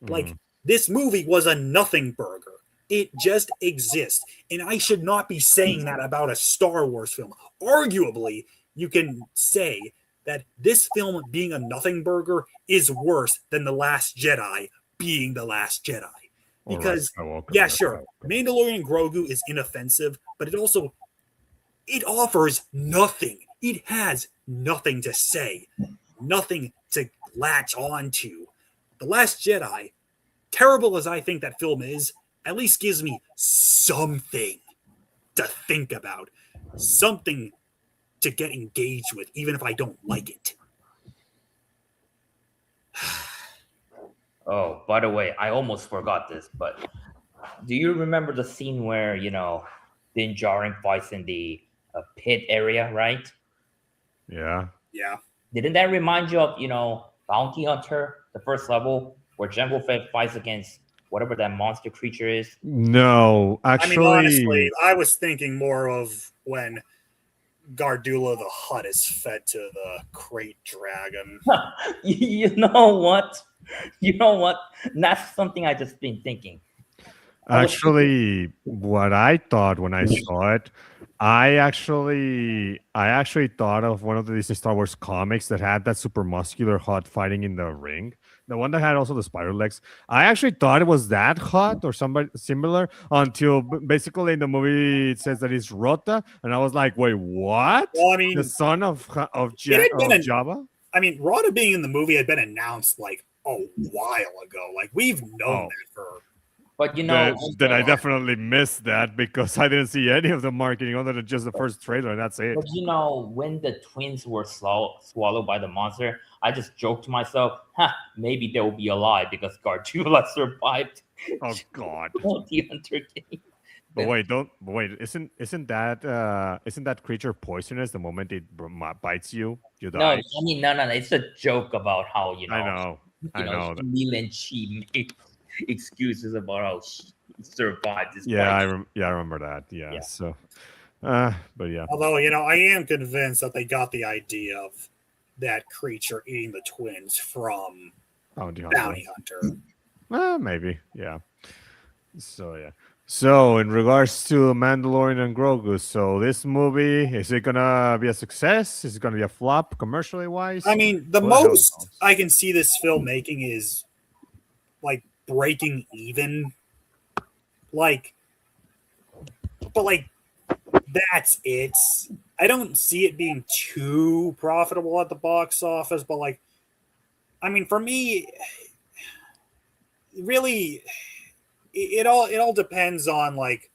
Like, this movie was a nothing burger. It just exists. And I should not be saying that about a Star Wars film. Arguably, you can say that this film being a nothing burger is worse than The Last Jedi being The Last Jedi. Because, yeah, sure, Mandalorian and Grogu is inoffensive, but it offers nothing. It has nothing to say, nothing to latch on to. The Last Jedi, terrible as I think that film is, at least gives me something to think about, something to get engaged with, even if I don't like it. Oh, by the way, I almost forgot this, but do you remember the scene where Din Djarin fights in the pit area, right? Yeah. Yeah. Didn't that remind you of Bounty Hunter, the first level where Jungle Fett fights against whatever that monster creature is? No, I mean, honestly, actually, I was thinking more of when Gardula the Hutt is fed to the Crate Dragon. You know what? You know what? That's something I just been thinking. I was thinking, what I thought when I saw it, I actually thought of one of the Disney Star Wars comics that had that super muscular Hut fighting in the ring. The one that had also the spider legs. I actually thought it was that Hut or somebody similar until basically in the movie it says that it's Rota, and I was like, wait, what? Well, I The mean, son it had been of an. Jabba? I mean, Rhoda being in the movie had been announced like a while ago. Like we've known Oh, that for. but then I definitely missed that because I didn't see any of the marketing other than just the first trailer, and that's it. but when the twins were swallowed by the monster, I just joked to myself, maybe they'll be alive because Gartula survived Oh God! the Hunter game. But wait, don't. But wait, isn't that creature poisonous the moment it bites you? You No, die. I mean, no. It's a joke about how I know. I know. Neil and she make excuses about how she survived this Yeah, fight. I remember that. Yeah. Yeah. So, but yeah. Although I am convinced that they got the idea of that creature eating the twins from Bounty Hunter. Bounty Hunter. Maybe. Yeah. So yeah. So in regards to Mandalorian and Grogu, so this movie, is it gonna be a success? Is it gonna be a flop commercially wise? I mean, the What the hell most knows? I can see this film making is like breaking even. Like, but like that's it. I don't see it being too profitable at the box office, but like, I mean, for me, really, it all depends on like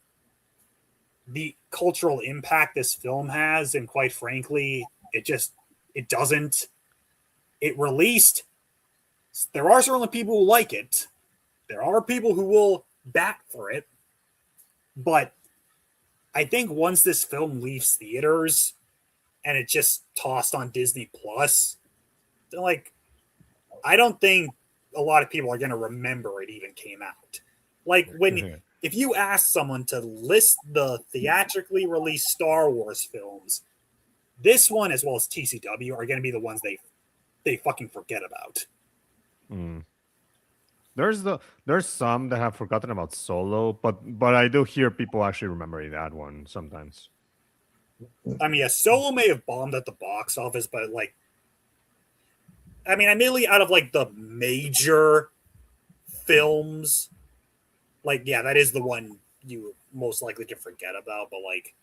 the cultural impact this film has, and quite frankly, it doesn't. It released. There are certainly people who like it. There are people who will bat for it, but I think once this film leaves theaters and it's just tossed on Disney Plus, they're like, I don't think a lot of people are going to remember it even came out. Like if you ask someone to list the theatrically released Star Wars films, this one as well as TCW are going to be the ones they fucking forget about. Mm. There's some that have forgotten about Solo, but I do hear people actually remembering that one sometimes. I mean, yeah, Solo may have bombed at the box office, but like, I mean, admittedly, out of like the major films, like, yeah, that is the one you most likely can forget about. But like,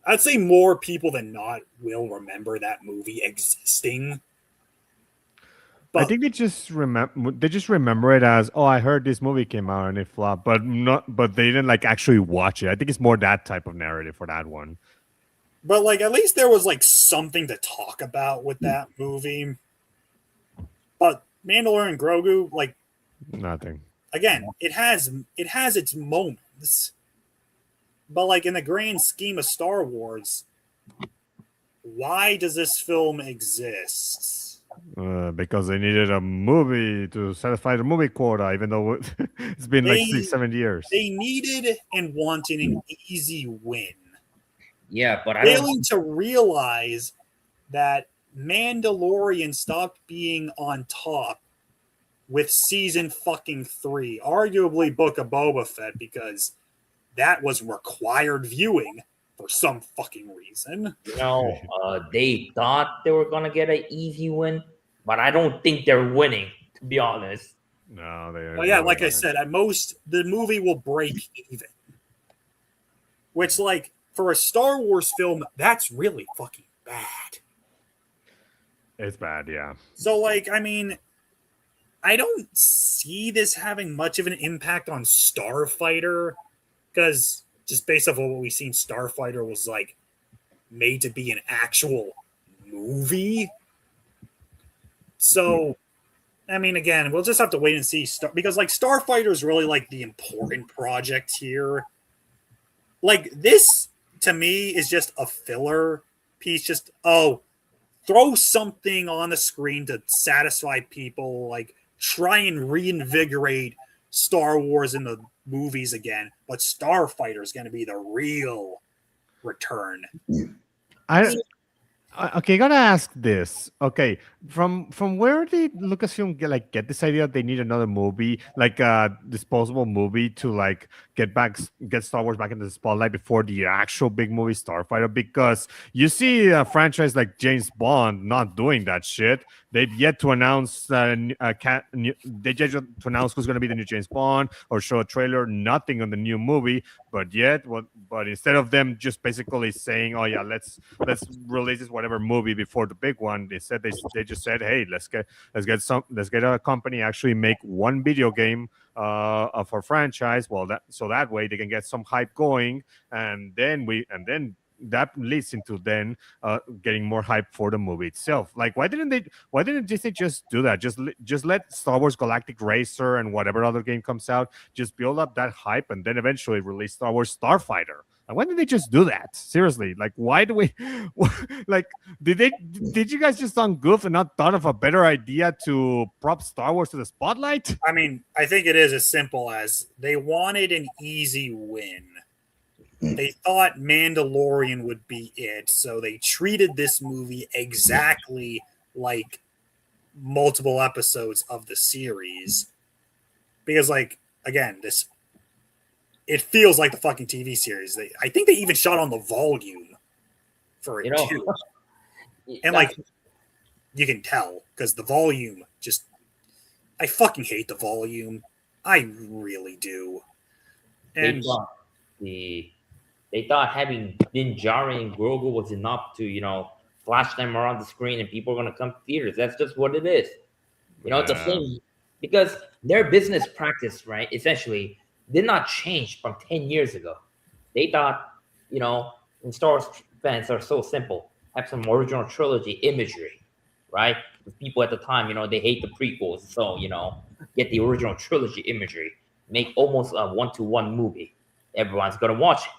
I'd say more people than not will remember that movie existing. I But think they just remember it as, oh, I heard this movie came out and it flopped, but they didn't like actually watch it. I think it's more that type of narrative for that one. like, at least there was like something to talk about with that movie. But Mandalorian Grogu, like, Nothing. again, it has its moments, but like in the grand scheme of Star Wars, why does this film exist? Because they needed a movie to satisfy the movie quota, even though it's been like They 6-7 years. they needed and wanted an easy win, Yeah, but I don't. failing to realize that Mandalorian stopped being on top with season fucking 3, arguably Book of Boba Fett, because that was required viewing for some fucking reason. They thought they were gonna get an easy win, but I don't think they're winning. To be honest. No, they. But yeah, like I said, at most the movie will break even, which, like, for a Star Wars film, that's really fucking bad. It's bad, yeah. So, like, I mean, I don't see this having much of an impact on Starfighter, because just based off of what we've seen, Starfighter was like made to be an actual movie. So, I mean, again, we'll just have to wait and see. Because like Starfighter is really like the important project here. Like this to me is just a filler piece. Just throw something on the screen to satisfy people. Like try and reinvigorate Star Wars in the movies again. But Starfighter is going to be the real return. Okay, gotta ask this. Okay, from where did Lucasfilm get this idea that they need another movie, like a disposable movie, to like get Star Wars back into the spotlight before the actual big movie Starfighter? Because you see a franchise like James Bond not doing that shit. They've yet to announce they yet to announce who's going to be the new James Bond or show a trailer. Nothing on the new movie, but instead of them just basically saying, "Oh yeah, let's release this whatever movie before the big one," they just said, "Hey, let's get a company actually make one video game of our franchise. Well, that way they can get some hype going, and then that leads into then getting more hype for the movie itself. Like, why didn't Disney just do that? Just let Star Wars Galactic Racer and whatever other game comes out just build up that hype and then eventually release Star Wars Starfighter. And why didn't they just do that? Seriously, like, why do we like did you guys just on goof and not thought of a better idea to prop Star Wars to the spotlight? I mean, I think it is as simple as they wanted an easy win. They thought Mandalorian would be it, so they treated this movie exactly like multiple episodes of the series. Because, like, again, it feels like the fucking TV series. I think they even shot on the volume for it too. And like, you can tell because the volume I fucking hate the volume. I really do. And they thought having Din Djarin and Grogu was enough to, flash them around the screen and people are going to come to theaters. That's just what it is. It's the same because their business practice, right, essentially did not change from 10 years ago. They thought, and Star Wars fans are so simple, have some original trilogy imagery, right? The people at the time, they hate the prequels. So, get the original trilogy imagery, make almost a one-to-one movie. Everyone's going to watch it.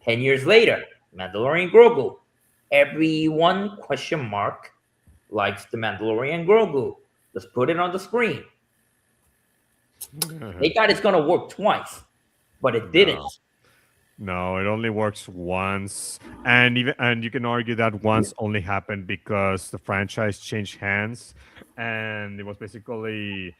10 years later, Mandalorian Grogu. Everyone, likes the Mandalorian Grogu. Let's put it on the screen. They thought it's going to work twice, but it didn't. No, it only works once. And you can argue that once only happened because the franchise changed hands. And it was basically...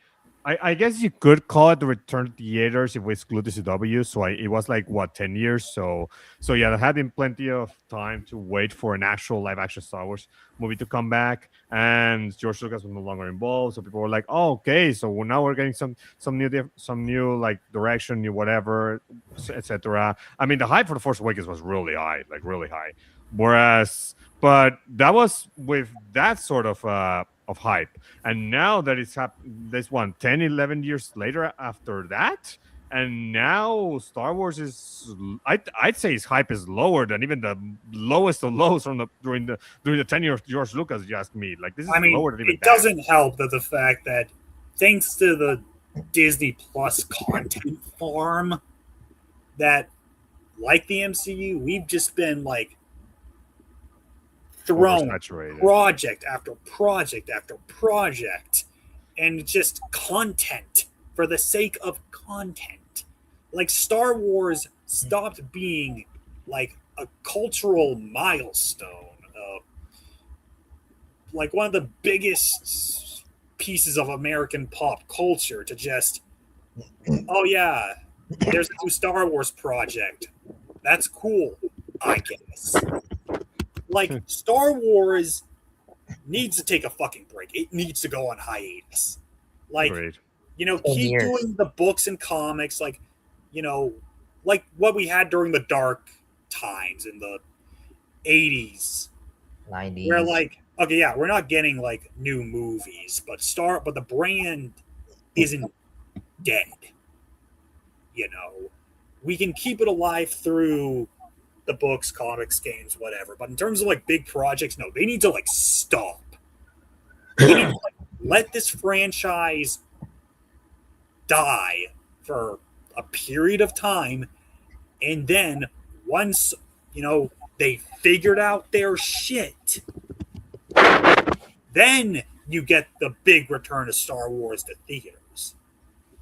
I guess you could call it the return to theaters if we exclude the CW. So it was like 10 years. So yeah, there had been plenty of time to wait for an actual live action Star Wars movie to come back, and George Lucas was no longer involved. So people were like, "Oh, okay, so now we're getting some new like direction, new whatever, etc." I mean, the hype for the Force Awakens was really high, like really high. But that was with that sort of hype. And now that it's this 10, 11 years later after that, and now Star Wars is, I'd say his hype is lower than even the lowest of lows during the tenure of George Lucas, if you ask me. Like, this is lower than even it doesn't help that the fact that thanks to the Disney Plus content farm, that like the MCU, we've just been like thrown project after project after project, and just content for the sake of content. Like, Star Wars stopped being like a cultural milestone, like one of the biggest pieces of American pop culture, to just, oh yeah, there's a new Star Wars project. That's cool, I guess. Like, Star Wars needs to take a fucking break. It needs to go on hiatus. Like, Great. Keep doing the books and comics, like what we had during the dark times in the 80s. 90s. Where, like, okay, yeah, we're not getting like new movies, but the brand isn't dead. We can keep it alive through the books, comics, games, whatever. But in terms of like big projects, no, they need to like stop. They need to like let this franchise die for a period of time, and then once they figured out their shit, then you get the big return of Star Wars to theaters.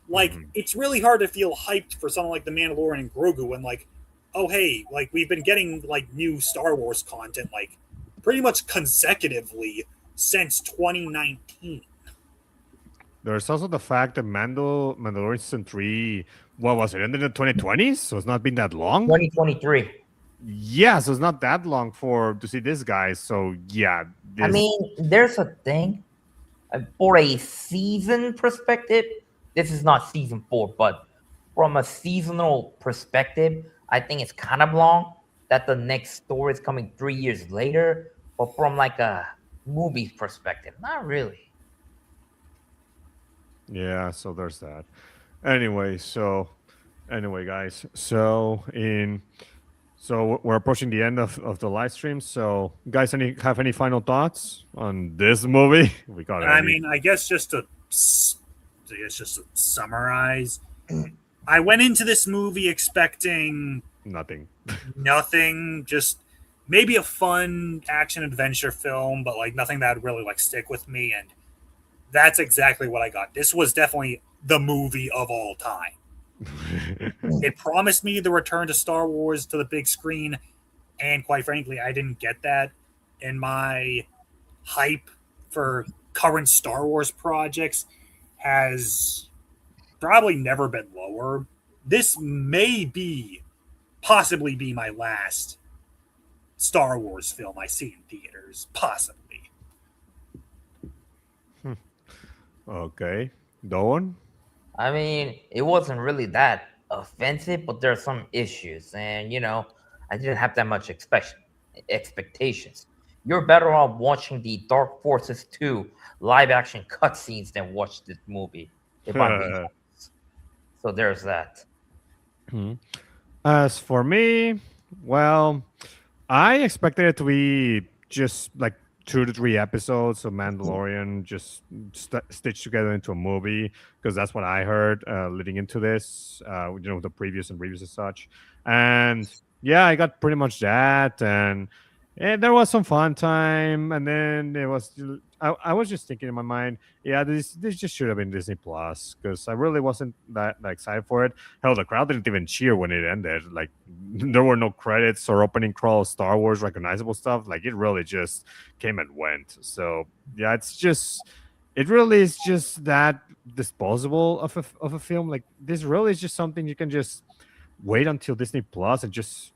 Like, it's really hard to feel hyped for something like The Mandalorian and Grogu when, like, oh, hey, like, we've been getting, like, new Star Wars content, like, pretty much consecutively since 2019. There's also the fact that Mandalorian season 3, what was it, ended in the 2020s? So it's not been that long. 2023. Yeah, so it's not that long to see this guy. So yeah, I mean, there's a thing for a season perspective. This is not season 4, but from a seasonal perspective, I think it's kind of long that the next story is coming 3 years later. But from like a movie perspective, not really. Yeah, so there's that. Anyway, guys, so we're approaching the end of the live stream. So, guys, have any final thoughts on this movie? We got. I mean, I guess just to summarize, I went into this movie expecting nothing. Just maybe a fun action adventure film, but like nothing that would really like stick with me. And that's exactly what I got. This was definitely the movie of all time. It promised me the return to Star Wars to the big screen, and quite frankly, I didn't get that. And my hype for current Star Wars projects has probably never been lower. This may possibly be my last Star Wars film I see in theaters. Possibly. Okay. Dawn? I mean, it wasn't really that offensive, but there are some issues. And, I didn't have that much expectations. You're better off watching the Dark Forces 2 live action cutscenes than watch this movie. If I'm being honest. So there's that. As for me, well, I expected it to be just like 2 to 3 episodes of Mandalorian just stitched together into a movie, because that's what I heard leading into this, the previous and reviews and such. And yeah, I got pretty much that, and there was some fun time, and then I was just thinking in my mind, yeah, this just should have been Disney Plus, because I really wasn't that excited for it. Hell, the crowd didn't even cheer when it ended. Like, there were no credits or opening crawl Star Wars recognizable stuff. Like, it really just came and went. So yeah, it really is just that disposable of a film. Like, this really is just something you can just wait until Disney Plus and just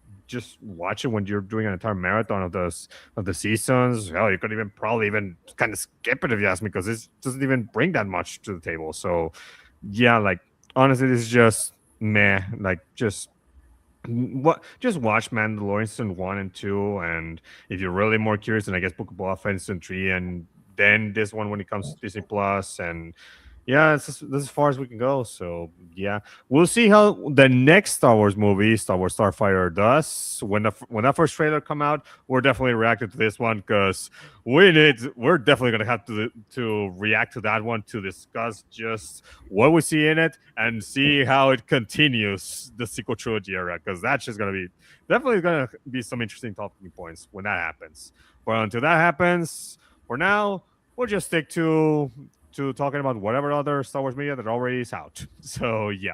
watch it when you're doing an entire marathon of the seasons. Hell, you could probably even kind of skip it if you ask me, because this doesn't even bring that much to the table. So yeah, like, honestly, this is just meh. Like, just watch Mandalorian season 1 and 2, and if you're really more curious, then I guess Book of Boba Fett season 3, and then this one when it comes to Disney Plus. And yeah, this is as far as we can go. So yeah, we'll see how the next Star Wars movie, Star Wars Starfighter, does. When that first trailer come out, we're definitely reacting to this one, because we're definitely gonna have to react to that one to discuss just what we see in it and see how it continues the sequel trilogy era, because that's just definitely gonna be some interesting talking points when that happens. But until that happens, for now, we'll just stick to talking about whatever other Star Wars media that already is out. So yeah,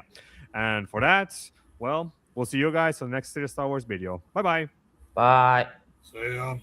and for that, well, we'll see you guys on the next Star Wars video. Bye bye. Bye. So